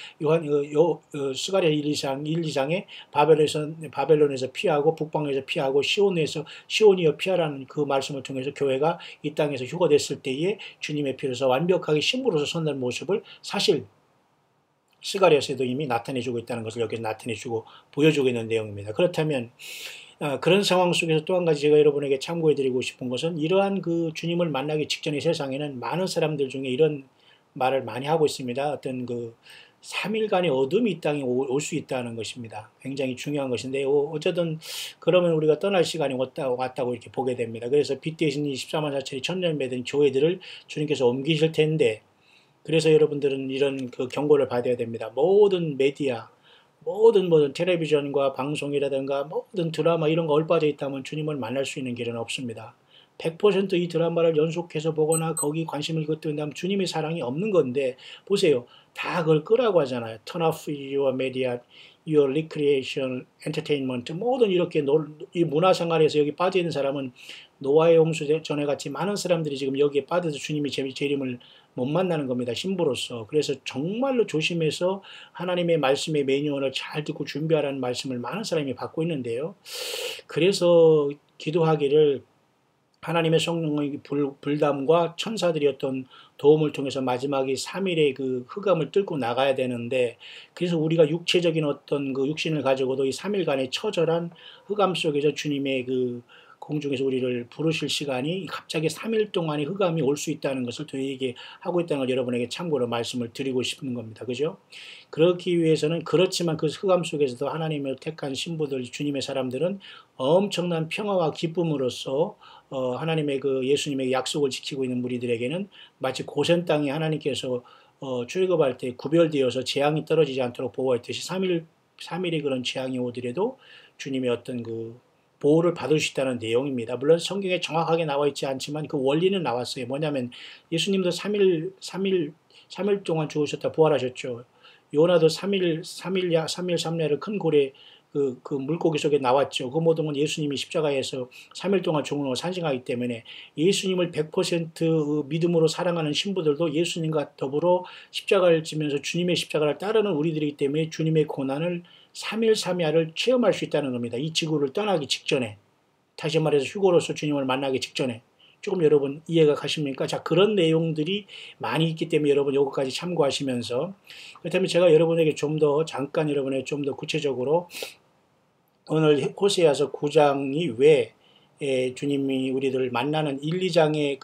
스가랴 1, 2장에 바벨론에서 피하고 북방에서 피하고 시온이여 피하라는 그 말씀을 통해서 교회가 이 땅에서 휴거됐을 때에 주님의 피로서 완벽하게 신부로서 선다는 모습을 사실 스가랴서에도 이미 나타내주고 있다는 것을 여기서 나타내주고 보여주고 있는 내용입니다. 그렇다면 그런 상황 속에서 또 한 가지 제가 여러분에게 참고해드리고 싶은 것은 이러한 그 주님을 만나기 직전의 세상에는 많은 사람들 중에 이런 말을 많이 하고 있습니다. 어떤 그 3일간의 어둠이 이 땅에 올 수 있다는 것입니다. 굉장히 중요한 것인데 어쨌든 그러면 우리가 떠날 시간이 왔다고 이렇게 보게 됩니다. 그래서 빛 대신 14만 4천이 천년매된 교회들을 주님께서 옮기실 텐데 그래서 여러분들은 이런 그 경고를 받아야 됩니다. 모든 메디아, 모든 텔레비전과 방송이라든가 모든 드라마 이런 거 얼빠져 있다면 주님을 만날 수 있는 길은 없습니다. 100% 이 드라마를 연속해서 보거나 거기 관심을 걷는다면 주님의 사랑이 없는 건데 보세요. 다 그걸 끄라고 하잖아요. Turn off your media, your recreation, entertainment 모든 이렇게 이 문화생활에서 여기 빠져있는 사람은 노아의 홍수 전에 같이 많은 사람들이 지금 여기에 빠져서 주님의 재림을 못 만나는 겁니다. 신부로서. 그래서 정말로 조심해서 하나님의 말씀의 매뉴얼을 잘 듣고 준비하라는 말씀을 많은 사람이 받고 있는데요. 그래서 기도하기를 하나님의 성령의 불담과 천사들이 어떤 도움을 통해서 마지막에 3일의 그 흑암을 뚫고 나가야 되는데 그래서 우리가 육체적인 어떤 그 육신을 가지고도 이 3일간의 처절한 흑암 속에서 주님의 그 공중에서 우리를 부르실 시간이 갑자기 3일 동안의 흑암이 올 수 있다는 것을 저희에게 하고 있다는 걸 여러분에게 참고로 말씀을 드리고 싶은 겁니다. 그죠? 그렇기 위해서는 그렇지만 그 흑암 속에서도 하나님을 택한 신부들, 주님의 사람들은 엄청난 평화와 기쁨으로써 하나님의 그 예수님의 약속을 지키고 있는 무리들에게는 마치 고센 땅에 하나님께서 출애굽할 때 구별되어서 재앙이 떨어지지 않도록 보호했듯이 3일의 그런 재앙이 오더라도 주님의 어떤 그 보호를 받을 수 있다는 내용입니다. 물론 성경에 정확하게 나와 있지 않지만 그 원리는 나왔어요. 뭐냐면 예수님도 3일 동안 죽으셨다 부활하셨죠. 요나도 3일 3야를 큰 고래 그 물고기 속에 나왔죠. 그 모든 건 예수님이 십자가에서 3일 동안 죽은 걸 산증하기 때문에 예수님을 100% 믿음으로 사랑하는 신부들도 예수님과 더불어 십자가를 지면서 주님의 십자가를 따르는 우리들이기 때문에 주님의 고난을 3일 3야를 체험할 수 있다는 겁니다. 이 지구를 떠나기 직전에 다시 말해서 휴거로서 주님을 만나기 직전에 조금 여러분 이해가 가십니까? 자, 그런 내용들이 많이 있기 때문에 여러분 이것까지 참고하시면서 그렇다면 제가 여러분에게 잠깐 여러분에게 좀 더 구체적으로 오늘 호세아서 9장이 왜 주님이 우리들을 만나는 1, 2장의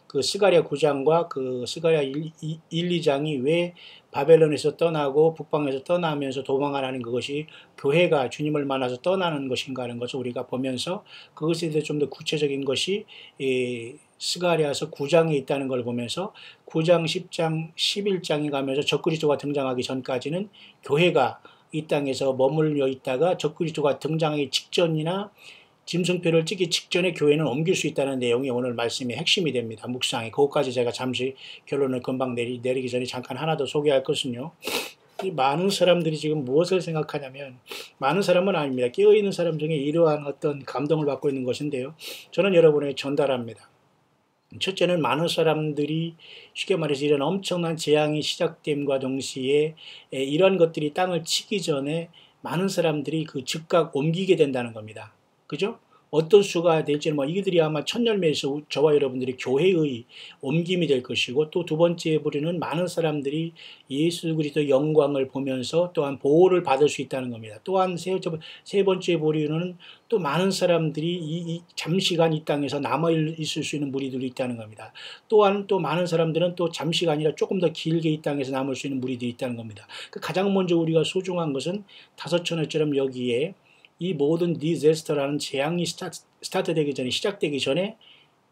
그 스가랴 9장과 그 스가랴 1, 2장이 왜 바벨론에서 떠나고 북방에서 떠나면서 도망하라는 그것이 교회가 주님을 만나서 떠나는 것인가 하는 것을 우리가 보면서 그것에 대해 좀 더 구체적인 것이 스가랴서 9장에 있다는 걸 보면서 9장, 10장, 11장에 가면서 적그리스도가 등장하기 전까지는 교회가 이 땅에서 머물러 있다가 적그리스도가 등장하기 직전이나 짐승표를 찍기 직전에 교회는 옮길 수 있다는 내용이 오늘 말씀의 핵심이 됩니다. 묵상에. 그것까지 제가 잠시 결론을 금방 내리기 전에 잠깐 하나 더 소개할 것은요. 많은 사람들이 지금 무엇을 생각하냐면 많은 사람은 아닙니다. 깨어있는 사람 중에 이러한 어떤 감동을 받고 있는 것인데요. 저는 여러분에게 전달합니다. 첫째는 많은 사람들이 쉽게 말해서 이런 엄청난 재앙이 시작됨과 동시에 이런 것들이 땅을 치기 전에 많은 사람들이 그 즉각 옮기게 된다는 겁니다. 그죠? 어떤 수가 될지는 이들이 아마 천열매에서 저와 여러분들이 교회의 옮김이 될 것이고 또 두 번째 부류는 많은 사람들이 예수 그리스도의 영광을 보면서 또한 보호를 받을 수 있다는 겁니다. 또한 세 번째 부류는 또 많은 사람들이 이 잠시간 이 땅에서 남아 있을 수 있는 무리들이 있다는 겁니다. 또한 또 많은 사람들은 또 잠시가 아니라 조금 더 길게 이 땅에서 남을 수 있는 무리들이 있다는 겁니다. 가장 먼저 우리가 소중한 것은 다섯천회처럼 여기에 이 모든 디제스터라는 재앙이 스타트되기 전에 시작되기 전에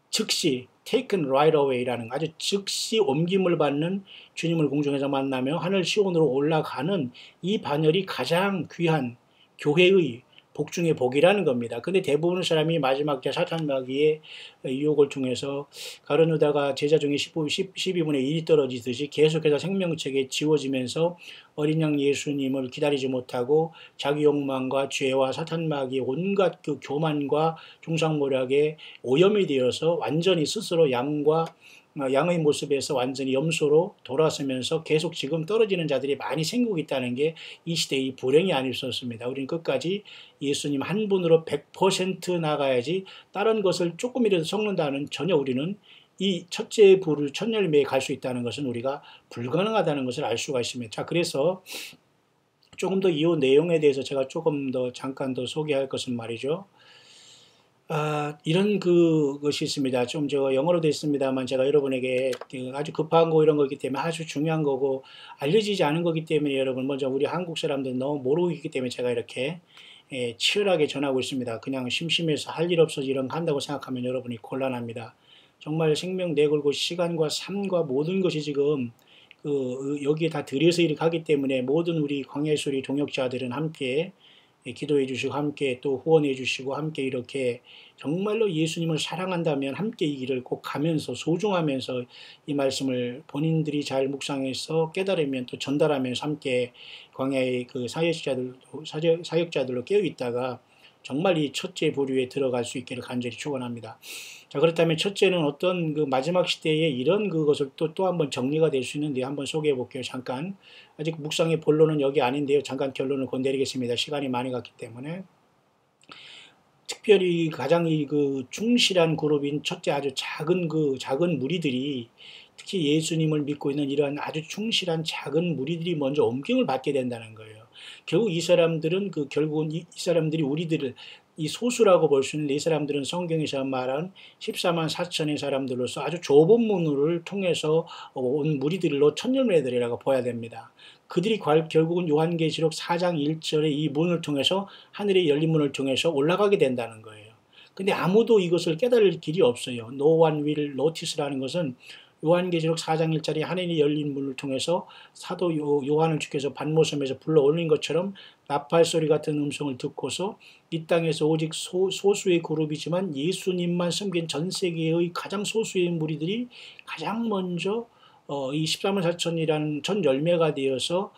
즉시 taken right away라는 아주 즉시 옮김을 받는 주님을 공중에서 만나며 하늘 시온으로 올라가는 이 반열이 가장 귀한 교회의 복 중에 복이라는 겁니다. 근데 대부분의 사람이 마지막 때 사탄 마귀의 유혹을 통해서 가룟 유다가 제자 중에 12분의 1이 떨어지듯이 계속해서 생명책에 지워지면서 어린 양 예수님을 기다리지 못하고 자기 욕망과 죄와 사탄 마귀의 온갖 그 교만과 중상모략에 오염이 되어서 완전히 스스로 양의 모습에서 완전히 염소로 돌아서면서 계속 지금 떨어지는 자들이 많이 생기고 있다는 게 이 시대의 불행이 아닐 수 없습니다. 우리는 끝까지 예수님 한 분으로 100% 나가야지 다른 것을 조금이라도 섞는다는 전혀 우리는 이 첫째 부를 첫 열매에 갈 수 있다는 것은 우리가 불가능하다는 것을 알 수가 있습니다. 자, 그래서 조금 더 이 내용에 대해서 제가 조금 더 잠깐 더 소개할 것은 말이죠. 이런 것이 있습니다. 좀 제가 영어로 되어 있습니다만 제가 여러분에게 아주 급한 거 이런 거기 때문에 아주 중요한 거고 알려지지 않은 거기 때문에 여러분 먼저 우리 한국 사람들은 너무 모르고 있기 때문에 제가 이렇게 치열하게 전하고 있습니다. 그냥 심심해서 할 일 없어서 이런 거 한다고 생각하면 여러분이 곤란합니다. 정말 생명 내걸고 시간과 삶과 모든 것이 지금 여기에 다 들여서 이렇게 하기 때문에 모든 우리 광야의 소리 동역자들은 함께 기도해 주시고 함께 또 후원해 주시고 함께 이렇게 정말로 예수님을 사랑한다면 함께 이 길을 꼭 가면서 소중하면서 이 말씀을 본인들이 잘 묵상해서 깨달으면 또 전달하면서 함께 광야의 그 사역자들로 깨어 있다가 정말 이 첫째 부류에 들어갈 수 있기를 간절히 축원합니다. 자, 그렇다면 첫째는 어떤 그 마지막 시대에 이런 그것을 또 한번 정리가 될 수 있는데 한번 소개해 볼게요. 잠깐. 아직 묵상의 본론은 여기 아닌데요. 잠깐 결론을 건드리겠습니다. 시간이 많이 갔기 때문에. 특별히 가장 그 충실한 그룹인 첫째 아주 작은 무리들이 특히 예수님을 믿고 있는 이러한 아주 충실한 작은 무리들이 먼저 엄경을 받게 된다는 거예요. 결국 이 사람들은 결국은 이 사람들이 우리들을 이 소수라고 볼 수 있는 이 사람들은 성경에서 말한 14만 4천의 사람들로서 아주 좁은 문을 통해서 온 무리들로 첫 열매들이라고 봐야 됩니다. 그들이 결국은 요한계시록 4장 1절의 이 문을 통해서 하늘의 열린 문을 통해서 올라가게 된다는 거예요. 근데 아무도 이것을 깨달을 길이 없어요. No one will notice라는 것은 요한계시록 4장 1절에 하늘의 열린 문을 통해서 사도 요한을 주께서 반모섬에서 불러 올린 것처럼 나팔 소리 같은 음성을 듣고서 이 땅에서 오직 소수의 그룹이지만 예수님만 섬긴 전 세계의 가장 소수의 무리들이 가장 먼저 이 14만 4천이라는 첫 열매가 되어서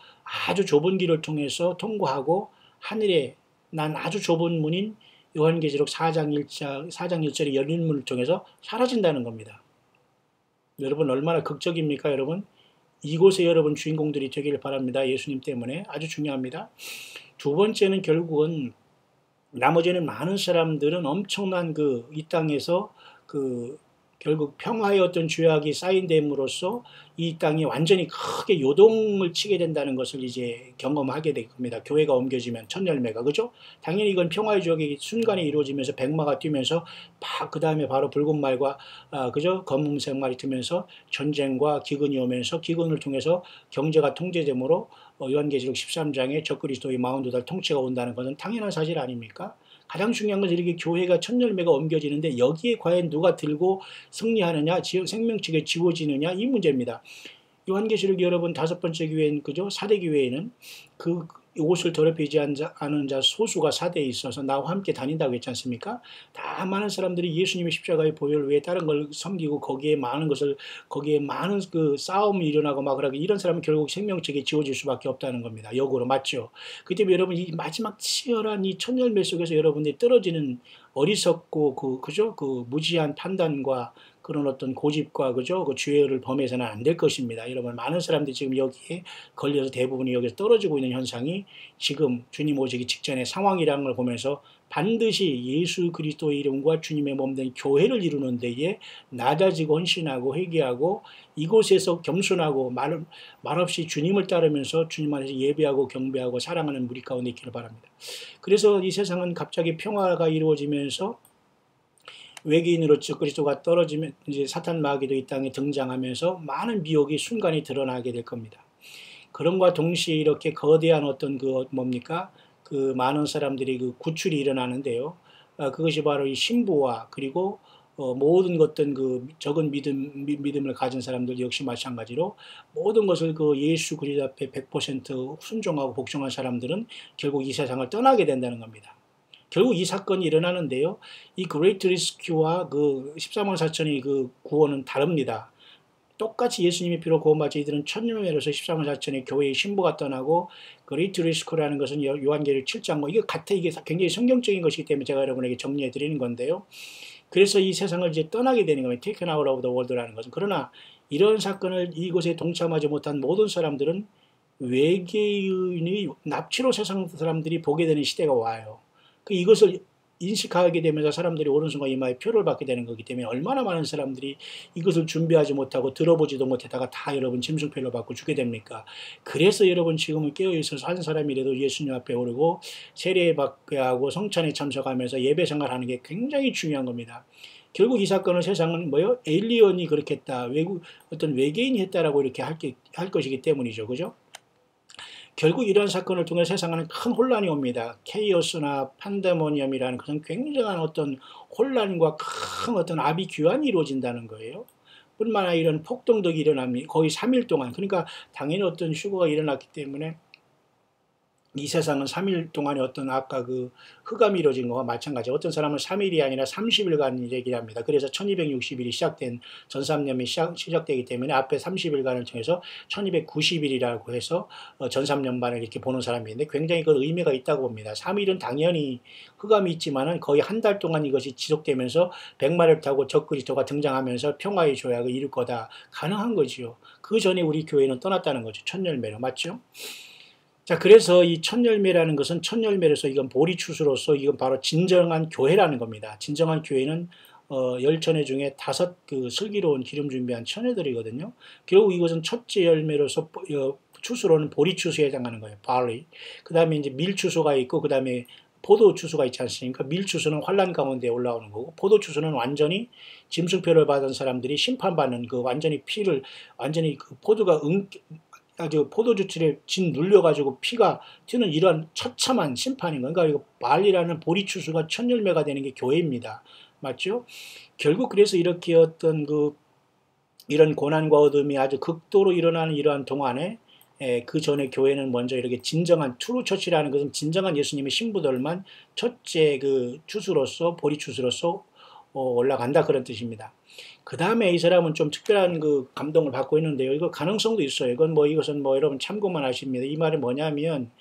아주 좁은 길을 통해서 통과하고 하늘에 난 아주 좁은 문인 요한계시록 4장 1절의 열린 문을 통해서 사라진다는 겁니다. 여러분 얼마나 극적입니까 여러분? 이곳에 여러분 주인공들이 되기를 바랍니다. 예수님 때문에 아주 중요합니다. 두 번째는 결국은 나머지는 많은 사람들은 엄청난 이 땅에서 결국 평화의 어떤 죄악이 쌓인됨으로써 이 땅이 완전히 크게 요동을 치게 된다는 것을 이제 경험하게 될 겁니다. 교회가 옮겨지면 첫 열매가 그죠? 당연히 이건 평화의 죄악이 순간에 이루어지면서 백마가 뛰면서 그 다음에 바로 붉은 말과 그죠? 검은색 말이 뜨면서 전쟁과 기근이 오면서 기근을 통해서 경제가 통제되므로 요한계시록 13장에 적그리스도의 42달 통치가 온다는 것은 당연한 사실 아닙니까? 가장 중요한 것은 이렇게 교회가 첫 열매가 옮겨지는데 여기에 과연 누가 들고 승리하느냐, 생명책에 지워지느냐 이 문제입니다. 요한계시록 여러분 5번째 교회인 그죠? 4대 교회에는 옷을 더럽히지 않은 자 소수가 4대에 있어서 나와 함께 다닌다고 했지 않습니까? 다 많은 사람들이 예수님의 십자가의 보혈을 위해 다른 걸 섬기고 거기에 많은 싸움이 일어나고 막 그러고 이런 사람은 결국 생명책에 지워질 수밖에 없다는 겁니다. 역으로 맞죠? 그 때문에 여러분 이 마지막 치열한 이 첫 열매 속에서 여러분들이 떨어지는 어리석고 그죠? 무지한 판단과 그런 어떤 고집과 그죠? 죄를 범해서는 안 될 것입니다. 여러분 많은 사람들이 지금 여기에 걸려서 대부분이 여기서 떨어지고 있는 현상이 지금 주님 오시기 직전의 상황이라는 걸 보면서 반드시 예수 그리스도의 이름과 주님의 몸된 교회를 이루는 데에 낮아지고 헌신하고 회개하고 이곳에서 겸손하고 말없이 주님을 따르면서 주님 안에서 예배하고 경배하고 사랑하는 무리 가운데 있기를 바랍니다. 그래서 이 세상은 갑자기 평화가 이루어지면서 외계인으로 적그리스도가 떨어지면 이제 사탄 마귀도 이 땅에 등장하면서 많은 미혹이 순간에 드러나게 될 겁니다. 그럼과 동시에 이렇게 거대한 어떤 많은 사람들이 구출이 일어나는데요. 그것이 바로 이 신부와 그리고 모든 것들 적은 믿음을 가진 사람들 역시 마찬가지로 모든 것을 예수 그리스도 앞에 100% 순종하고 복종한 사람들은 결국 이 세상을 떠나게 된다는 겁니다. 결국 이 사건이 일어나는데요. 이 그레이트 리스큐와 그 14만 4천의 그 구원은 다릅니다. 똑같이 예수님의 피로 구원받자 이들은 천년회로서 14만 4천의 교회의 신부가 떠나고 그레이트 리스크라는 것은 요한계시록 7장 뭐 이게 같아 이게 굉장히 성경적인 것이기 때문에 제가 여러분에게 정리해 드리는 건데요. 그래서 이 세상을 이제 떠나게 되는 겁니다. Taken out of the world라는 것은. 그러나 이런 사건을 이곳에 동참하지 못한 모든 사람들은 외계인이 납치로 세상 사람들이 보게 되는 시대가 와요. 이것을 인식하게 되면서 사람들이 오른손과 이마에 표를 받게 되는 거기 때문에 얼마나 많은 사람들이 이것을 준비하지 못하고 들어보지도 못했다가 다 여러분 짐승표를 받고 죽게 됩니까? 그래서 여러분 지금은 깨어있어서 한 사람이라도 예수님 앞에 오르고 세례받게 하고 성찬에 참석하면서 예배 생활하는 게 굉장히 중요한 겁니다. 결국 이 사건은 세상은 뭐요? 에일리언이 그렇게 했다. 어떤 외계인이 했다라고 이렇게 할 것이기 때문이죠. 그죠? 결국 이러한 사건을 통해 세상에는 큰 혼란이 옵니다. 케이오스나 판데모니엄이라는 그런 굉장한 어떤 혼란과 큰 어떤 아비규환이 이루어진다는 거예요. 뿐만 아니라 이런 폭동덕이 일어납니다. 거의 3일 동안. 그러니까 당연히 어떤 휴거가 일어났기 때문에 이 세상은 3일 동안에 어떤 아까 그 흑암이 이루어진 것과 마찬가지. 어떤 사람은 3일이 아니라 30일간 얘기를 합니다. 그래서 1260일이 시작된 전삼년이 시작되기 때문에 앞에 30일간을 통해서 1290일이라고 해서 전삼년반을 이렇게 보는 사람이 있는데 굉장히 그 의미가 있다고 봅니다. 3일은 당연히 흑암이 있지만은 거의 한 달 동안 이것이 지속되면서 백마를 타고 적그리스도가 등장하면서 평화의 조약을 이룰 거다. 가능한 거지요. 그 전에 우리 교회는 떠났다는 거죠. 천열매로. 맞죠? 자, 그래서 이 천열매라는 것은 천열매로서 이건 보리추수로서 이건 바로 진정한 교회라는 겁니다. 진정한 교회는 10처녀 중에 5 그 슬기로운 기름 준비한 처녀들이거든요. 결국 이것은 첫째 열매로서 추수로는 보리추수에 해당하는 거예요. barley. 그 다음에 이제 밀추수가 있고 그 다음에 포도추수가 있지 않습니까? 밀추수는 환란 가운데 올라오는 거고 포도추수는 완전히 짐승표를 받은 사람들이 심판받는 그 완전히 피를 완전히 그 포도가 아주 포도주출에 진 눌려가지고 피가 튀는 이런 처참한 심판인 거예요. 그러니까 이거 말이라는 보리추수가 첫 열매가 되는 게 교회입니다. 맞죠? 결국 그래서 이렇게 어떤 이런 고난과 어둠이 아주 극도로 일어나는 이러한 동안에 그 전에 교회는 먼저 이렇게 진정한 트루 처치라는 것은 진정한 예수님의 신부들만 첫째 그 추수로서 보리추수로서 올라간다 그런 뜻입니다. 그 다음에 이 사람은 좀 특별한 그 감동을 받고 있는데요. 이거 가능성도 있어요. 이것은 여러분 참고만 하십니다. 이 말이 뭐냐면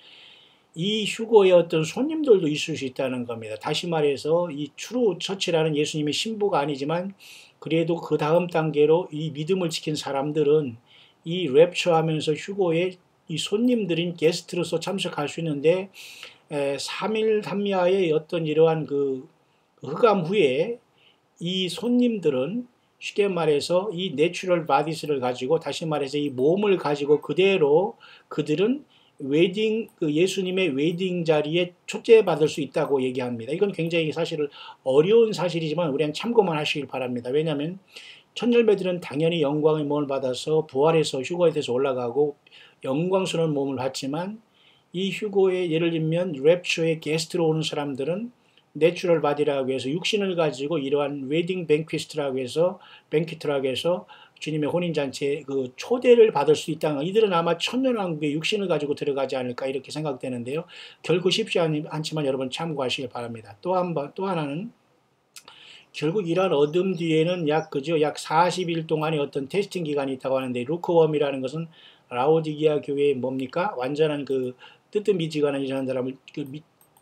이 휴거의 어떤 손님들도 있을 수 있다는 겁니다. 다시 말해서 이 트루 처치라는 예수님의 신부가 아니지만 그래도 그 다음 단계로 이 믿음을 지킨 사람들은 이 랩처 하면서 휴거의 이 손님들인 게스트로서 참석할 수 있는데 3일 3야의 어떤 이러한 그 흑암 후에 이 손님들은 쉽게 말해서 이 내추럴 바디스를 가지고 다시 말해서 이 몸을 가지고 그대로 그들은 예수님의 웨딩 자리에 초대받을 수 있다고 얘기합니다. 이건 굉장히 사실 어려운 사실이지만 우리는 참고만 하시길 바랍니다. 왜냐하면 천열매들은 당연히 영광의 몸을 받아서 부활해서 휴거에 대해서 올라가고 영광스러운 몸을 받지만 이 휴거에 예를 들면 랩처의 게스트로 오는 사람들은 내추럴 바디라고 해서 육신을 가지고 이러한 웨딩 뱅퀴스트라고 해서 주님의 혼인잔치에 그 초대를 받을 수 있다는 이들은 아마 천년왕국에 육신을 가지고 들어가지 않을까 이렇게 생각되는데요. 결코 쉽지 않지만 여러분 참고하시길 바랍니다. 또 하나는 결국 이러한 어둠 뒤에는 약 40일 동안의 어떤 테스팅 기간이 있다고 하는데 루크웜이라는 것은 라오디기아 교회의 뭡니까? 완전한 그 뜨뜻미지근한 이런 사람을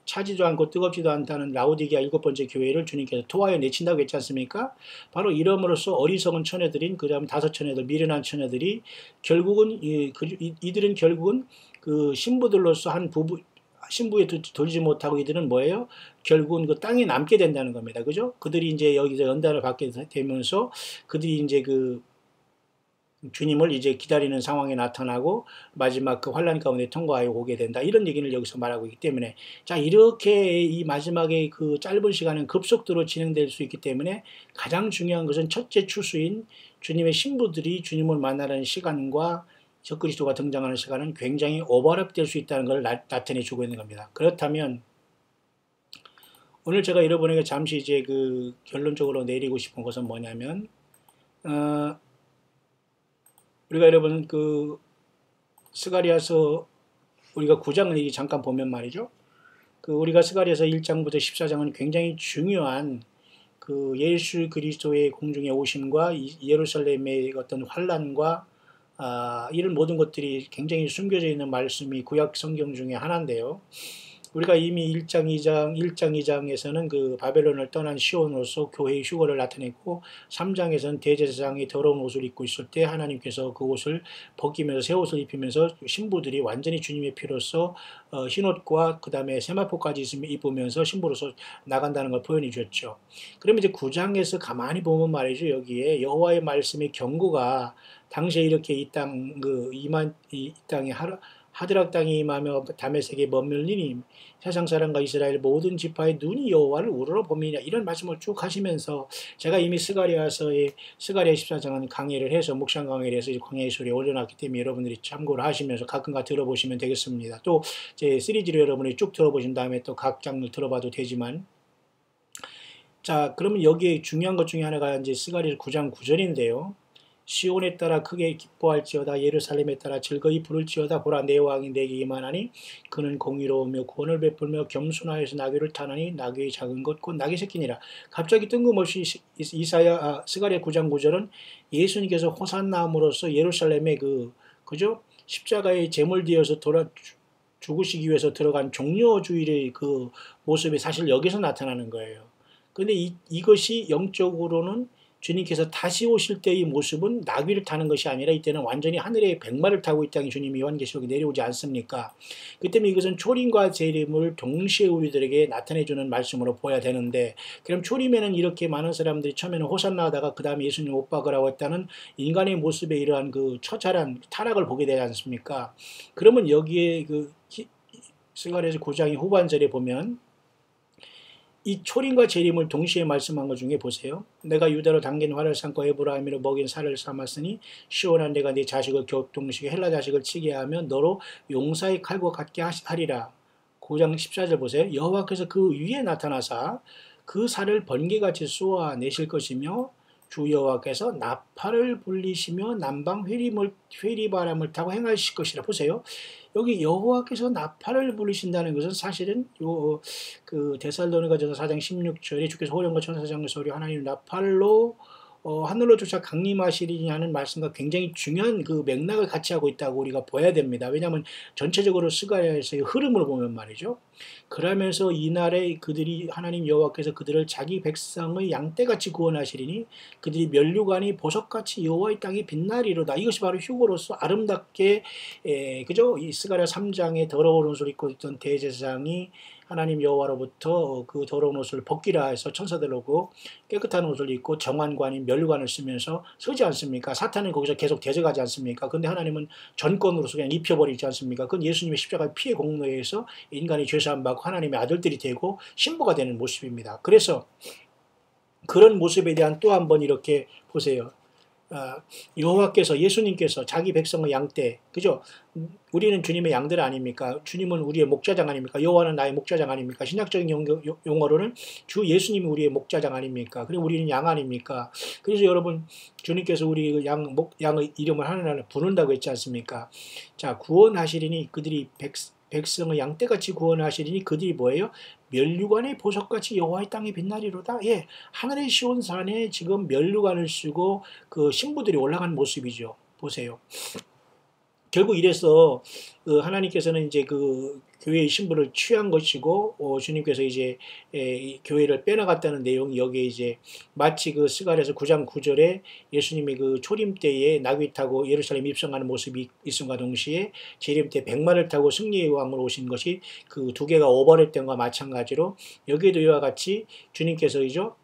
차지도 않고 뜨겁지도 않다는 라오디게아 7번째 교회를 주님께서 토하여 내친다고 했지 않습니까? 바로 이름으로써 어리석은 처녀들인 그 다음 5 처녀들 미련한 처녀들이 결국은 이들은 결국은 그 신부들로서 한 신부에 들지 못하고 이들은 뭐예요? 결국은 그 땅에 남게 된다는 겁니다. 그죠? 그들이 이제 여기서 연단을 받게 되면서 그들이 이제 그 주님을 이제 기다리는 상황에 나타나고 마지막 그 환란 가운데 통과하여 오게 된다. 이런 얘기를 여기서 말하고 있기 때문에 자 이렇게 이 마지막에 그 짧은 시간은 급속도로 진행될 수 있기 때문에 가장 중요한 것은 첫째 추수인 주님의 신부들이 주님을 만나는 시간과 적그리스도가 등장하는 시간은 굉장히 오버랩될 수 있다는 걸 나타내 주고 있는 겁니다. 그렇다면 오늘 제가 여러분에게 잠시 이제 그 결론적으로 내리고 싶은 것은 뭐냐면 우리가 여러분 그 스가랴서 우리가 9장을 잠깐 보면 말이죠. 그 우리가 스가랴서 1장부터 14장은 굉장히 중요한 그 예수 그리스도의 공중에 오심과 예루살렘의 어떤 환란과 이런 모든 것들이 굉장히 숨겨져 있는 말씀이 구약 성경 중에 하나인데요. 우리가 이미 1장 2장에서는 그 바벨론을 떠난 시온으로서 교회의 휴거를 나타냈고 3장에서는 대제사장이 더러운 옷을 입고 있을 때 하나님께서 그 옷을 벗기면서 새 옷을 입히면서 신부들이 완전히 주님의 피로서 흰옷과 그 다음에 세마포까지 입으면서 신부로서 나간다는 걸 표현해 주셨죠. 그러면 이제 9장에서 가만히 보면 말이죠. 여기에 여호와의 말씀의 경고가 당시에 이렇게 이 땅에 하드락 땅이 임하며 다메섹에 머물리니 세상 사람과 이스라엘 모든 지파의 눈이 여호와를 우러러 봄이냐 이런 말씀을 쭉 하시면서 제가 이미 스가랴 14장은 강의를 해서 묵상 강의를 해서 광야의 소리에 올려놨기 때문에 여러분들이 참고를 하시면서 가끔가 들어보시면 되겠습니다. 또 제 시리즈로 여러분이 쭉 들어보신 다음에 또 각 장을 들어봐도 되지만 자 그러면 여기에 중요한 것 중에 하나가 이제 스가랴 9장 9절인데요. 시온에 따라 크게 기뻐할지어다 예루살렘에 따라 즐거이 부를지어다 보라 내 왕이 내게 임하나니 그는 공의로우며 구원을 베풀며 겸손하여서 나귀를 타나니 나귀의 작은 것 곧 나귀 새끼니라. 갑자기 뜬금없이 스가랴 9장 9절은 예수님께서 호산나함으로써 예루살렘의 그죠? 십자가에 제물되어서 죽으시기 위해서 들어간 종려주일의 그 모습이 사실 여기서 나타나는 거예요. 근데 이것이 영적으로는 주님께서 다시 오실 때의 모습은 나귀를 타는 것이 아니라 이때는 완전히 하늘의 백마를 타고 이 땅에 주님이 요한계시록에 내려오지 않습니까? 그 때문에 이것은 초림과 재림을 동시에 우리들에게 나타내주는 말씀으로 보아야 되는데 그럼 초림에는 이렇게 많은 사람들이 처음에는 호산나 하다가 그 다음에 예수님 못 박으라고 했다는 인간의 모습에 이러한 그 처절한 타락을 보게 되지 않습니까? 그러면 여기에 스가랴서 9장의 후반절에 보면 이 초림과 재림을 동시에 말씀한 것 중에 보세요. 내가 유다로 당긴 활을 삼고 에브라임으로 먹인 살을 삼았으니 시온한 내가 네 자식을 교통시켜 헬라 자식을 치게 하면 너로 용사의 칼과 같게 하리라. 9장 14절 보세요. 여호와께서 그 위에 나타나사 그 살을 번개같이 쏘아내실 것이며 주 여호와께서 나팔을 불리시며 남방 회리바람을 타고 행하실 것이라. 보세요. 여기 여호와께서 나팔을 불리신다는 것은 사실은 그 데살로니가전서 4장 16절에 주께서 호령과 천사장의 소리 하나님 나팔로 하늘로 쫓아 강림하시리니 하는 말씀과 굉장히 중요한 그 맥락을 같이 하고 있다고 우리가 봐야 됩니다. 왜냐하면 전체적으로 스가랴에서의 흐름을 보면 말이죠. 그러면서 이날에 그들이 하나님 여호와께서 그들을 자기 백성의 양떼같이 구원하시리니 그들이 면류관이 보석같이 여호와의 땅에 빛나리로다. 이것이 바로 휴거로서 아름답게 그죠? 이 스가랴 3장에 더러운 옷을 입고 있던 대제사장이 하나님 여호와로부터 그 더러운 옷을 벗기라 해서 천사들 오고 깨끗한 옷을 입고 정관관인 면류관을 쓰면서 서지 않습니까? 사탄은 거기서 계속 대적하지 않습니까? 근데 하나님은 전권으로서 그냥 입혀버리지 않습니까? 그건 예수님의 십자가 피의 공로에 의해서 인간이 죄사함 받고 하나님의 아들들이 되고 신부가 되는 모습입니다. 그래서 그런 모습에 대한 또 한 번 이렇게 보세요. 여호와께서 예수님께서 자기 백성의 양떼, 그죠? 우리는 주님의 양들 아닙니까? 주님은 우리의 목자장 아닙니까? 여호와는 나의 목자장 아닙니까? 신약적인 용어로는 주 예수님이 우리의 목자장 아닙니까? 그리고 우리는 양 아닙니까? 그래서 여러분 주님께서 우리 양의 이름을 하나하나 부른다고 했지 않습니까? 자, 구원하시리니 그들이 백성의 양떼같이 구원하시리니 그들이 뭐예요? 면류관의 보석같이 여호와의 땅에 빛나리로다. 예, 하늘의 시온산에 지금 면류관을 쓰고 그 신부들이 올라간 모습이죠. 보세요. 결국 이래서 하나님께서는 이제 그 교회의 신부를 취한 것이고 주님께서 이제 교회를 빼나갔다는 내용이 여기에 이제 마치 그 스가랴서 9장 9절에 예수님이 그 초림 때에 나귀 타고 예루살렘 입성하는 모습이 있음과 동시에 재림 때 백마를 타고 승리의 왕으로 오신 것이 그 두 개가 오버랩된과 마찬가지로 여기에도 이와 같이 주님께서이죠.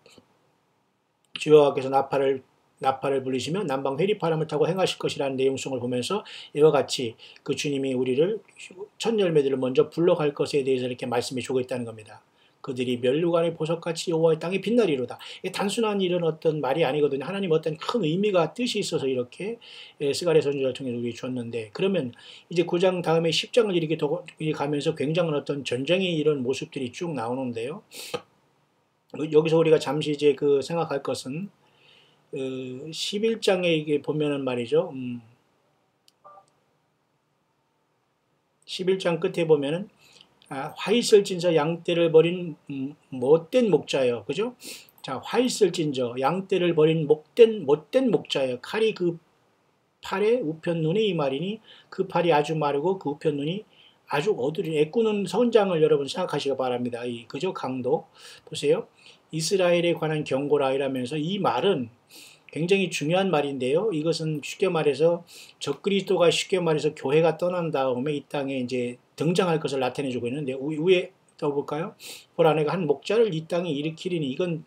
주 여호와께서 나팔을 불리시며 남방 회리바람을 타고 행하실 것이라는 내용성을 보면서 이와 같이 그 주님이 우리를 첫 열매들을 먼저 불러갈 것에 대해서 이렇게 말씀해 주고 있다는 겁니다. 그들이 면류관의 보석같이 여호와의 땅에 빛나리로다. 이게 단순한 이런 어떤 말이 아니거든요. 하나님 어떤 큰 의미가 뜻이 있어서 이렇게 스가랴 선지자를 통해서 우리 줬는데 그러면 이제 9장 다음에 10장을 이렇게 가면서 굉장한 어떤 전쟁의 이런 모습들이 쭉 나오는데요. 여기서 우리가 잠시 이제 그 생각할 것은 11장에 이게 보면은 말이죠. 11장 끝에 보면은 화있을진저 양떼를 버린 못된 목자여. 그죠? 자, 화있을진저 양떼를 버린 못된 목자여. 칼이 그 팔의 우편 눈에 이 말이니 그 팔이 아주 마르고 그 우편 눈이 아주 어두리. 애꾸는 선장을 여러분 생각하시기 바랍니다. 그죠? 강도. 보세요. 이스라엘에 관한 경고라 이라면서 이 말은 굉장히 중요한 말인데요. 이것은 쉽게 말해서 적그리스도가 쉽게 말해서 교회가 떠난 다음에 이 땅에 이제 등장할 것을 나타내주고 있는데 위에 더 볼까요? 보라 내가 한 목자를 이 땅에 일으키리니 이것은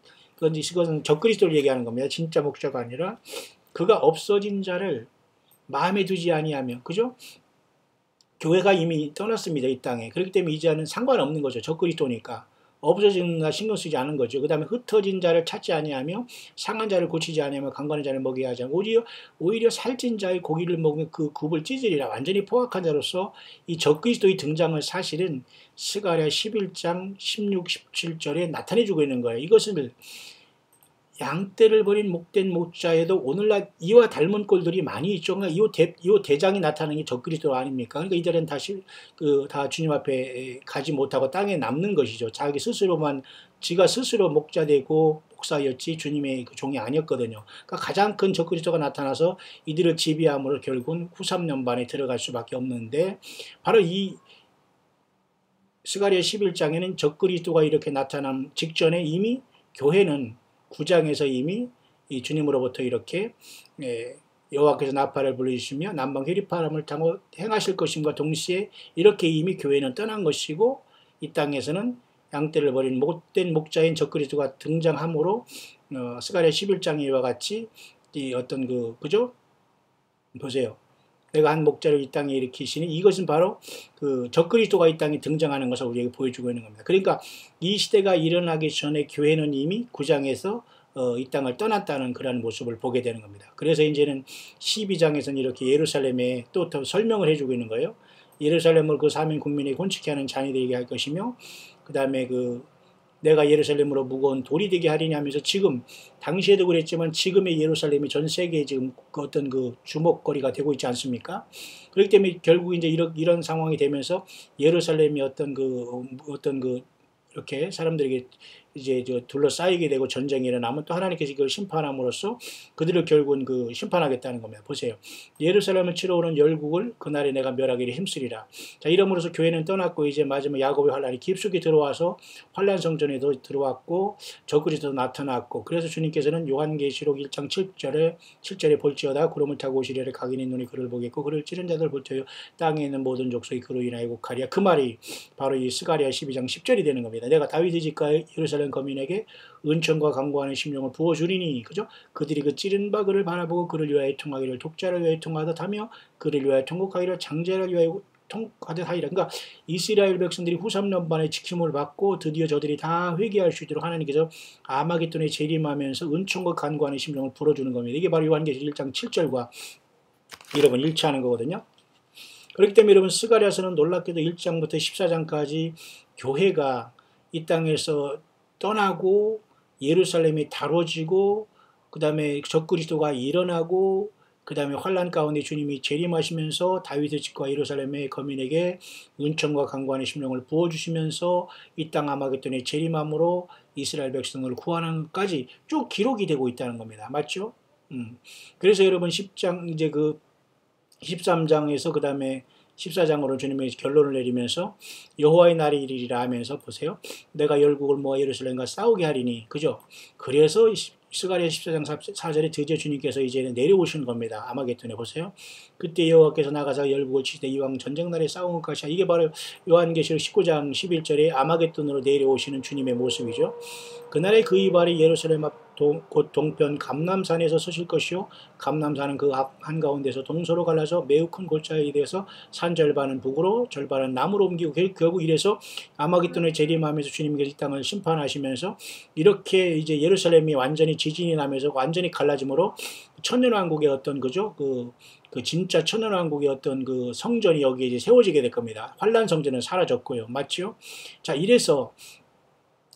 적그리스도를 얘기하는 겁니다. 진짜 목자가 아니라 그가 없어진 자를 마음에 두지 아니하며 그죠? 교회가 이미 떠났습니다. 이 땅에. 그렇기 때문에 이제는 상관없는 거죠. 적그리스도니까. 없어진다 신경 쓰지 않은 거죠. 그 다음에 흩어진 자를 찾지 아니하며 상한 자를 고치지 아니하며 강건한 자를 먹이게 하지 않고 오히려 살찐 자의 고기를 먹으면 그 굽을 찢으리라. 완전히 포악한 자로서 이 적그리스도의 등장을 사실은 스가랴 11장 16, 17절에 나타내주고 있는 거예요. 이것을 양떼를 버린 목된 목자에도 오늘날 이와 닮은 꼴들이 많이 있죠. 그러니까 이 대장이 나타나는 게 적그리스도 아닙니까? 그러니까 이들은 다 주님 앞에 가지 못하고 땅에 남는 것이죠. 지가 스스로 목자되고 목사였지 주님의 그 종이 아니었거든요. 그러니까 가장 큰 적그리스도가 나타나서 이들을 지배함으로 결국은 후삼년반에 들어갈 수밖에 없는데 바로 이 스가랴 11장에는 적그리스도가 이렇게 나타남 직전에 이미 교회는 9장에서 이미 이 주님으로부터 이렇게 여호와께서 나팔을 불러주시며 남방 회리바람을 타고 행하실 것임과 동시에 이렇게 이미 교회는 떠난 것이고 이 땅에서는 양떼를 버린 못된 목자인 적그리스도가 등장함으로 스가랴 11장에 이와 같이 이 어떤 그죠? 보세요. 내가 한 목자를 이 땅에 일으키시니 이것은 바로 그 적그리스도가 이 땅에 등장하는 것을 우리에게 보여주고 있는 겁니다. 그러니까 이 시대가 일어나기 전에 교회는 이미 9장에서 이 땅을 떠났다는 그런 모습을 보게 되는 겁니다. 그래서 이제는 12장에서는 이렇게 예루살렘에 또 더 설명을 해주고 있는 거예요. 예루살렘을 그 사명 국민에게 혼치게 하는 잔이되게 할 것이며 그 다음에 내가 예루살렘으로 무거운 돌이 되게 하리니 하면서 지금 당시에도 그랬지만 지금의 예루살렘이 전 세계에 지금 어떤 주목거리가 되고 있지 않습니까? 그렇기 때문에 결국 이제 이런 상황이 되면서 예루살렘이 이렇게 사람들에게 이제 둘러싸이게 되고 전쟁이 일어나면 또 하나님께서 그걸 심판함으로써 그들을 결국은 심판하겠다는 겁니다. 보세요. 예루살렘을 치러 오는 열국을 그날에 내가 멸하기를 힘쓰리라. 자, 이러므로서 교회는 떠났고 이제 마지막 야곱의 환란이 깊숙이 들어와서 환란 성전에도 들어왔고 적그리스도도 나타났고 그래서 주님께서는 요한계시록 1장 7절에 볼지어다 구름을 타고 오시리라 각인의 눈이 그를 보겠고 그를 찌른 자들 볼 터요 땅에 있는 모든 족속이 그로 인하여 곡하리라. 그 말이 바로 이 스가랴 12장 10절이 되는 겁니다. 내가 다윗의 집과 예루살렘 거민에게 은총과 강구하는 심령을 부어주리니 그죠? 그들이 그 찌른 바 그를 바라보고 그를 위하여 통하기를 독자를 위하여 통하듯 하며 그를 위하여 통곡하기를 장자를 위하여 통하듯 하리라. 그러니까 이스라엘 백성들이 후삼년반의 지킴을 받고 드디어 저들이 다 회개할 수 있도록 하나님께서 아마겟돈에 재림하면서 은총과 간구하는 심령을 불어주는 겁니다. 이게 바로 요한계시록 1장 7절과 여러분 일치하는 거거든요. 그렇기 때문에 여러분 스가랴서는 놀랍게도 1장부터 14장까지 교회가 이 땅에서 떠나고 예루살렘이 다뤄지고 그 다음에 적그리스도가 일어나고 그 다음에 환란 가운데 주님이 재림하시면서 다윗의 집과 예루살렘의 거민에게 은총과 강구하는 심령을 부어주시면서 이 땅 아마겟돈의 재림함으로 이스라엘 백성을 구하는 것까지 쭉 기록이 되고 있다는 겁니다. 맞죠? 그래서 여러분 10장 이제 13장에서 그 다음에 14장으로 주님의 결론을 내리면서 여호와의 날이 이르리라 하면서 보세요. 내가 열국을 모아 예루살렘과 싸우게 하리니 그죠? 그래서 스가랴 14장 4절에 드디어 주님께서 이제는 내려오시는 겁니다. 아마겟돈에 보세요. 그때 여호와께서 나가서 열국을 치시되 이왕 전쟁 날에 싸우는 것이야. 이게 바로 요한계시록 19장 11절에 아마겟돈으로 내려오시는 주님의 모습이죠. 그날에 그 이발이 예루살렘 앞 곧 동편 감람산에서 서실 것이요 감람산은 그 한가운데서 동서로 갈라서 매우 큰 골짜기에 대해서 산 절반은 북으로 절반은 남으로 옮기고 결국 이래서 아마겟돈에 재림하면서 주님께서 이 땅을 심판하시면서 이렇게 이제 예루살렘이 완전히 지진이 나면서 완전히 갈라짐으로 천년왕국의 어떤 진짜 천년왕국의 어떤 성전이 여기에 이제 세워지게 될 겁니다. 환란 성전은 사라졌고요. 맞죠? 자, 이래서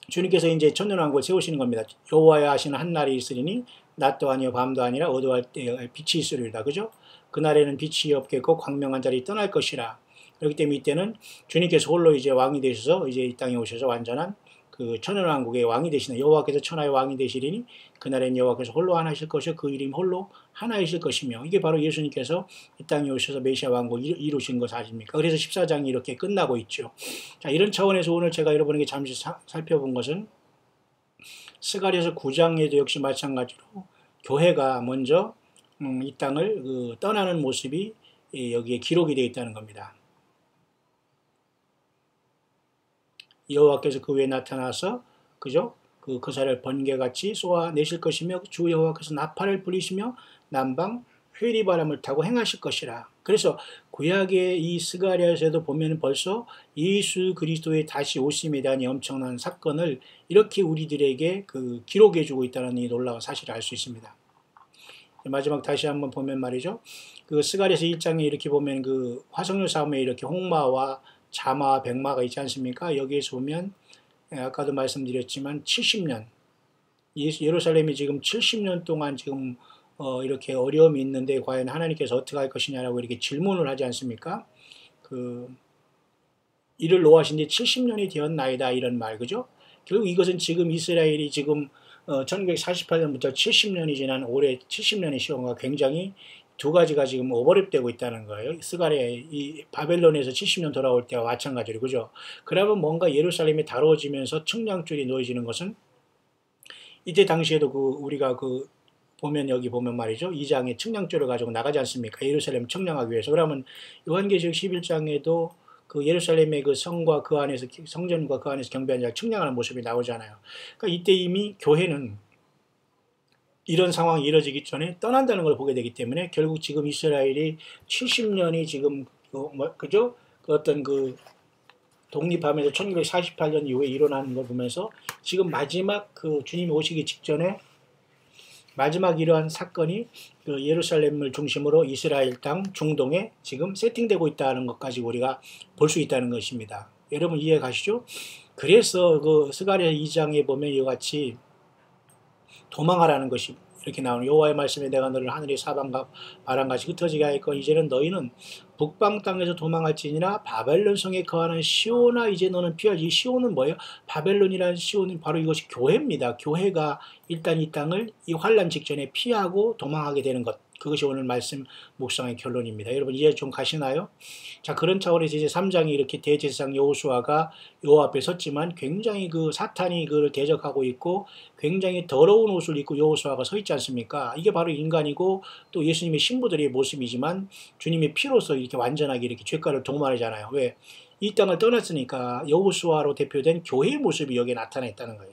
주님께서 이제 천년왕국을 세우시는 겁니다. 여호와의 하시는 한 날이 있으리니 낮도 아니요 밤도 아니라 어두워할 때에 빛이 있으리라. 그죠? 그날에는 빛이 없겠고 광명한 자리 떠날 것이라. 그렇기 때문에 이때는 주님께서 홀로 이제 왕이 되셔서 이제 이 땅에 오셔서 완전한 그 천연왕국의 왕이 되시는 여호와께서 천하의 왕이 되시리니 그날엔 여호와께서 홀로 하나이실 것이요 그 이름 홀로 하나이실 것이며 이게 바로 예수님께서 이 땅에 오셔서 메시아 왕국을 이루신 것 아닙니까? 그래서 14장이 이렇게 끝나고 있죠. 자, 이런 차원에서 오늘 제가 여러분에게 잠시 살펴본 것은 스가랴서 9장에도 역시 마찬가지로 교회가 먼저 이 땅을 떠나는 모습이 여기에 기록이 되어 있다는 겁니다. 여호와께서 그 위에 나타나서 그죠? 그 거사를 번개같이 쏘아내실 것이며 주 여호와께서 나팔을 불리시며 남방 회리바람을 타고 행하실 것이라. 그래서 구약의 이 스가랴에서도 보면 벌써 예수 그리스도의 다시 오심에 대한 엄청난 사건을 이렇게 우리들에게 기록해주고 있다는 이 놀라운 사실을 알 수 있습니다. 마지막 다시 한번 보면 말이죠. 그 스가랴서 1장에 이렇게 보면 그 화석류 싸움에 이렇게 홍마와 자마와 백마가 있지 않습니까? 여기에서 보면 아까도 말씀드렸지만 70년 예루살렘이 지금 70년 동안 지금 이렇게 어려움이 있는데 과연 하나님께서 어떻게 할 것이냐라고 이렇게 질문을 하지 않습니까? 이를 노하신 지 70년이 되었나이다 이런 말 그죠? 결국 이것은 지금 이스라엘이 지금 1948년부터 70년이 지난 올해 70년의 시간과 굉장히 두 가지가 지금 오버랩되고 있다는 거예요. 스가랴 이 바벨론에서 70년 돌아올 때와 마찬가지로 그죠? 그러면 뭔가 예루살렘이 다뤄지면서 측량줄이 놓여지는 것은 이때 당시에도 우리가 보면 여기 보면 말이죠. 2장에 측량줄을 가지고 나가지 않습니까? 예루살렘 측량하기 위해서. 그러면 요한계시록 11장에도 그 예루살렘의 그 성과 그 안에서 성전과 그 안에서 경배하는 자를 측량하는 모습이 나오잖아요. 그러니까 이때 이미 교회는 이런 상황이 이뤄지기 전에 떠난다는 걸 보게 되기 때문에 결국 지금 이스라엘이 70년이 지금 그죠? 어떤 독립하면서 1948년 이후에 일어나는 걸 보면서 지금 마지막 주님이 오시기 직전에 마지막 이러한 사건이 예루살렘을 중심으로 이스라엘 땅 중동에 지금 세팅되고 있다는 것까지 우리가 볼 수 있다는 것입니다. 여러분 이해 가시죠? 그래서 스가랴 2장에 보면 이와 같이 도망하라는 것이 이렇게 나오는 여호와의 말씀에 내가 너를 하늘의 사방과 바람같이 흩어지게 하였고 이제는 너희는 북방 땅에서 도망할지니라 바벨론 성에 거하는 시온아 이제 너는 피하지. 이 시온은 뭐예요? 바벨론이라는 시온은 바로 이것이 교회입니다. 교회가 일단 이 땅을 이 환란 직전에 피하고 도망하게 되는 것. 그것이 오늘 말씀 묵상의 결론입니다. 여러분 이해 좀 가시나요? 자, 그런 차원에서 이제 3장이 이렇게 대제사장 여호수아가 여호와 앞에 섰지만 굉장히 사탄이 그를 대적하고 있고 굉장히 더러운 옷을 입고 여호수아가 서 있지 않습니까? 이게 바로 인간이고 또 예수님의 신부들의 모습이지만 주님의 피로서 이렇게 완전하게 이렇게 죄가를 동말하잖아요. 왜? 이 땅을 떠났으니까 여호수아로 대표된 교회의 모습이 여기에 나타났다는 거예요.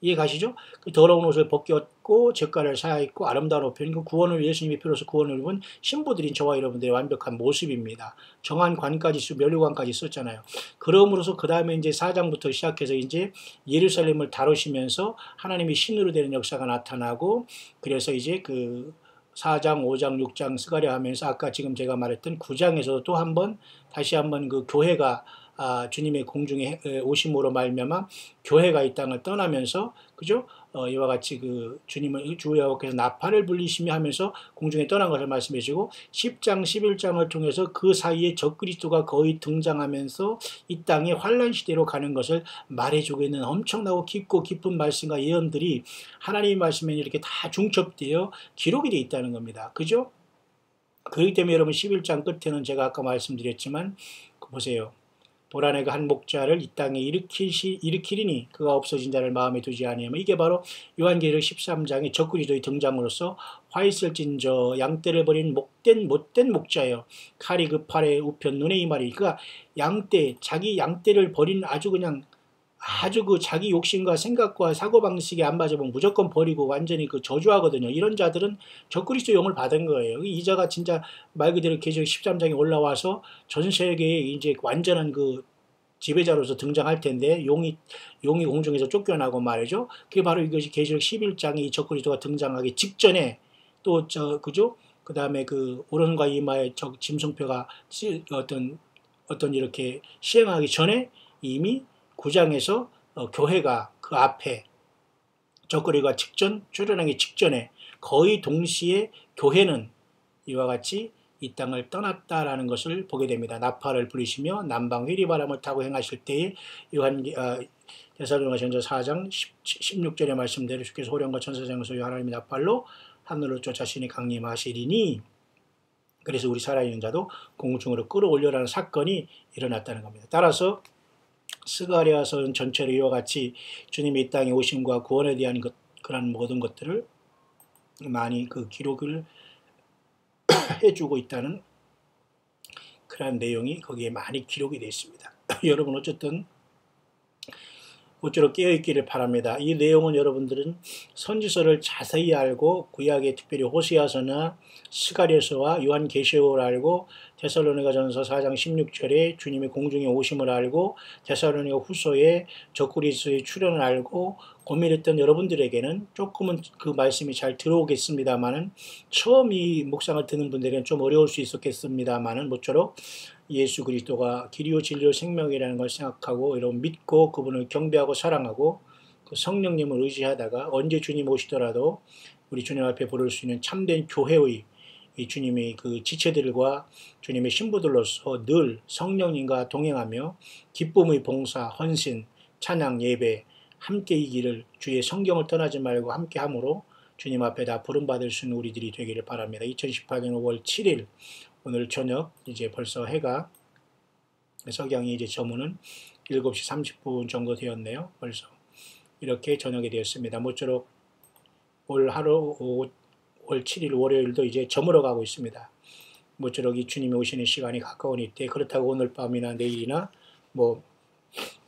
이해 가시죠? 그 더러운 옷을 벗겼고 죗가를 사야했고 아름다운 옷 입고 구원을 예수님의 피로서 구원을 입은 신부들인 저와 여러분들의 완벽한 모습입니다. 정한 관까지 면류관까지 썼잖아요. 그러므로서 그 다음에 이제 4장부터 시작해서 이제 예루살렘을 다루시면서 하나님의 신으로 되는 역사가 나타나고 그래서 이제 4장, 5장, 6장 스가랴 하면서 아까 지금 제가 말했던 9장에서도 또 한번 다시 한번 교회가 주님의 공중에 오심으로 말미암아 교회가 이 땅을 떠나면서 그죠? 이와 같이 주님은 주 여호와께서 나팔을 불리시며 하면서 공중에 떠난 것을 말씀해 주시고 10장, 11장을 통해서 그 사이에 적그리스도가 거의 등장하면서 이 땅의 환란 시대로 가는 것을 말해주고 있는 엄청나고 깊고 깊은 말씀과 예언들이 하나님의 말씀에 이렇게 다 중첩되어 기록이 되어 있다는 겁니다. 그죠? 그렇기 때문에 여러분 11장 끝에는 제가 아까 말씀드렸지만 보세요. 보라내가 한 목자를 이 땅에 일으키리니 그가 없어진 자를 마음에 두지 아니하며 이게 바로 요한계시록 13장의 적그리스도의 등장으로서 화 있을진저 양떼를 버린 못된 목자예요. 칼이 그 팔에 우편 눈에 이 말이 그가 자기 양떼를 버린 아주 자기 욕심과 생각과 사고방식에 안 맞아보면 무조건 버리고 완전히 저주하거든요. 이런 자들은 적그리스도 영을 받은 거예요. 이 자가 진짜 말 그대로 계시록 13장에 올라와서 전 세계에 이제 완전한 지배자로서 등장할 텐데 용이 공중에서 쫓겨나고 말이죠. 그게 바로 이것이 계시록 11장에 이 적그리스도가 등장하기 직전에 또 그죠? 그 다음에 오른과 이마에 짐승표가 어떤 이렇게 시행하기 전에 이미 9장에서 교회가 그 앞에 적그리스도가 출현하기 직전에 거의 동시에 교회는 이와 같이 이 땅을 떠났다라는 것을 보게 됩니다. 나팔을 부리시며 남방 회리바람을 타고 행하실 때에 데살로니가전서 4장 16절의 말씀대로 주께서 호령과 천사장을 소유 하나님의 나팔로 하늘로 쫓아시니 강림하시리니, 그래서 우리 살아있는 자도 공중으로 끌어올려라는 사건이 일어났다는 겁니다. 따라서 스가랴서 전체로 이와 같이 주님의 이 땅에 오심과 구원에 대한 그런 모든 것들을 많이 그 기록을 해주고 있다는 그런 내용이 거기에 많이 기록이 되어 있습니다. 여러분 어쨌든 모쪼록 깨어있기를 바랍니다. 이 내용은 여러분들은 선지서를 자세히 알고 구약의 특별히 호세아서나 스가랴서와 요한계시록을 알고 데살로니가전서 4장 16절에 주님의 공중에 오심을 알고 데살로니가 후서에 적그리스도의 출현을 알고 고민했던 여러분들에게는 조금은 그 말씀이 잘 들어오겠습니다만은, 처음 이 묵상을 듣는 분들에게는 좀 어려울 수 있었겠습니다만은, 모쪼록 예수 그리스도가 길이요 진리요 생명이라는 걸 생각하고 여러분 믿고 그분을 경배하고 사랑하고 그 성령님을 의지하다가 언제 주님 오시더라도 우리 주님 앞에 부를 수 있는 참된 교회의 이 주님의 그 지체들과 주님의 신부들로서 늘 성령님과 동행하며 기쁨의 봉사, 헌신, 찬양, 예배 함께 이기를, 주의 성경을 떠나지 말고 함께 함으로 주님 앞에 다 부름받을 수 있는 우리들이 되기를 바랍니다. 2018년 5월 7일 오늘 저녁 이제 벌써 해가, 석양이 이제 저무는 7시 30분 정도 되었네요. 벌써 이렇게 저녁이 되었습니다. 모쪼록 올 하루 5월 7일 월요일도 이제 저물어 가고 있습니다. 모쪼록 이 주님이 오시는 시간이 가까운 이때, 그렇다고 오늘 밤이나 내일이나 뭐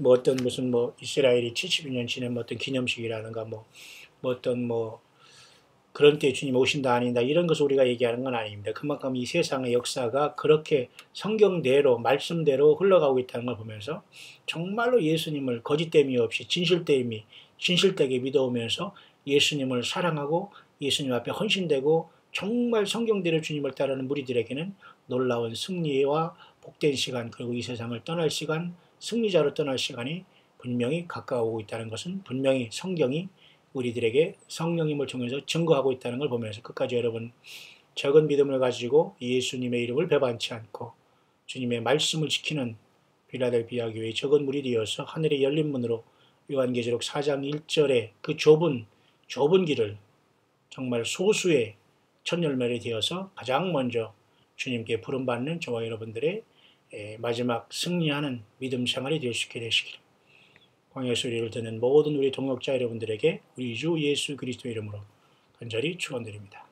어떤 무슨 이스라엘이 70년 지낸 어떤 기념식이라는가 어떤 그런 때 주님 오신다 아닌다 이런 것을 우리가 얘기하는 건 아닙니다. 그만큼 이 세상의 역사가 그렇게 성경대로 말씀대로 흘러가고 있다는 걸 보면서 정말로 예수님을 거짓됨이 없이 진실되게 믿어오면서 예수님을 사랑하고 예수님 앞에 헌신되고 정말 성경대로 주님을 따르는 무리들에게는 놀라운 승리와 복된 시간, 그리고 이 세상을 떠날 시간, 승리자로 떠날 시간이 분명히 가까워오고 있다는 것은 분명히 성경이 우리들에게 성령님을 통해서 증거하고 있다는 걸 보면서 끝까지 여러분 적은 믿음을 가지고 예수님의 이름을 배반치 않고 주님의 말씀을 지키는 빌라델비아 교회의 적은 무리 되어서 하늘의 열린 문으로 요한계시록 4장 1절의 그 좁은 길을 정말 소수의 첫 열매를 되어서 가장 먼저 주님께 부름받는 저와 여러분들의 마지막 승리하는 믿음 생활이 될 수 있게 되시기를 광야의 소리를 듣는 모든 우리 동역자 여러분들에게 우리 주 예수 그리스도의 이름으로 간절히 축원드립니다.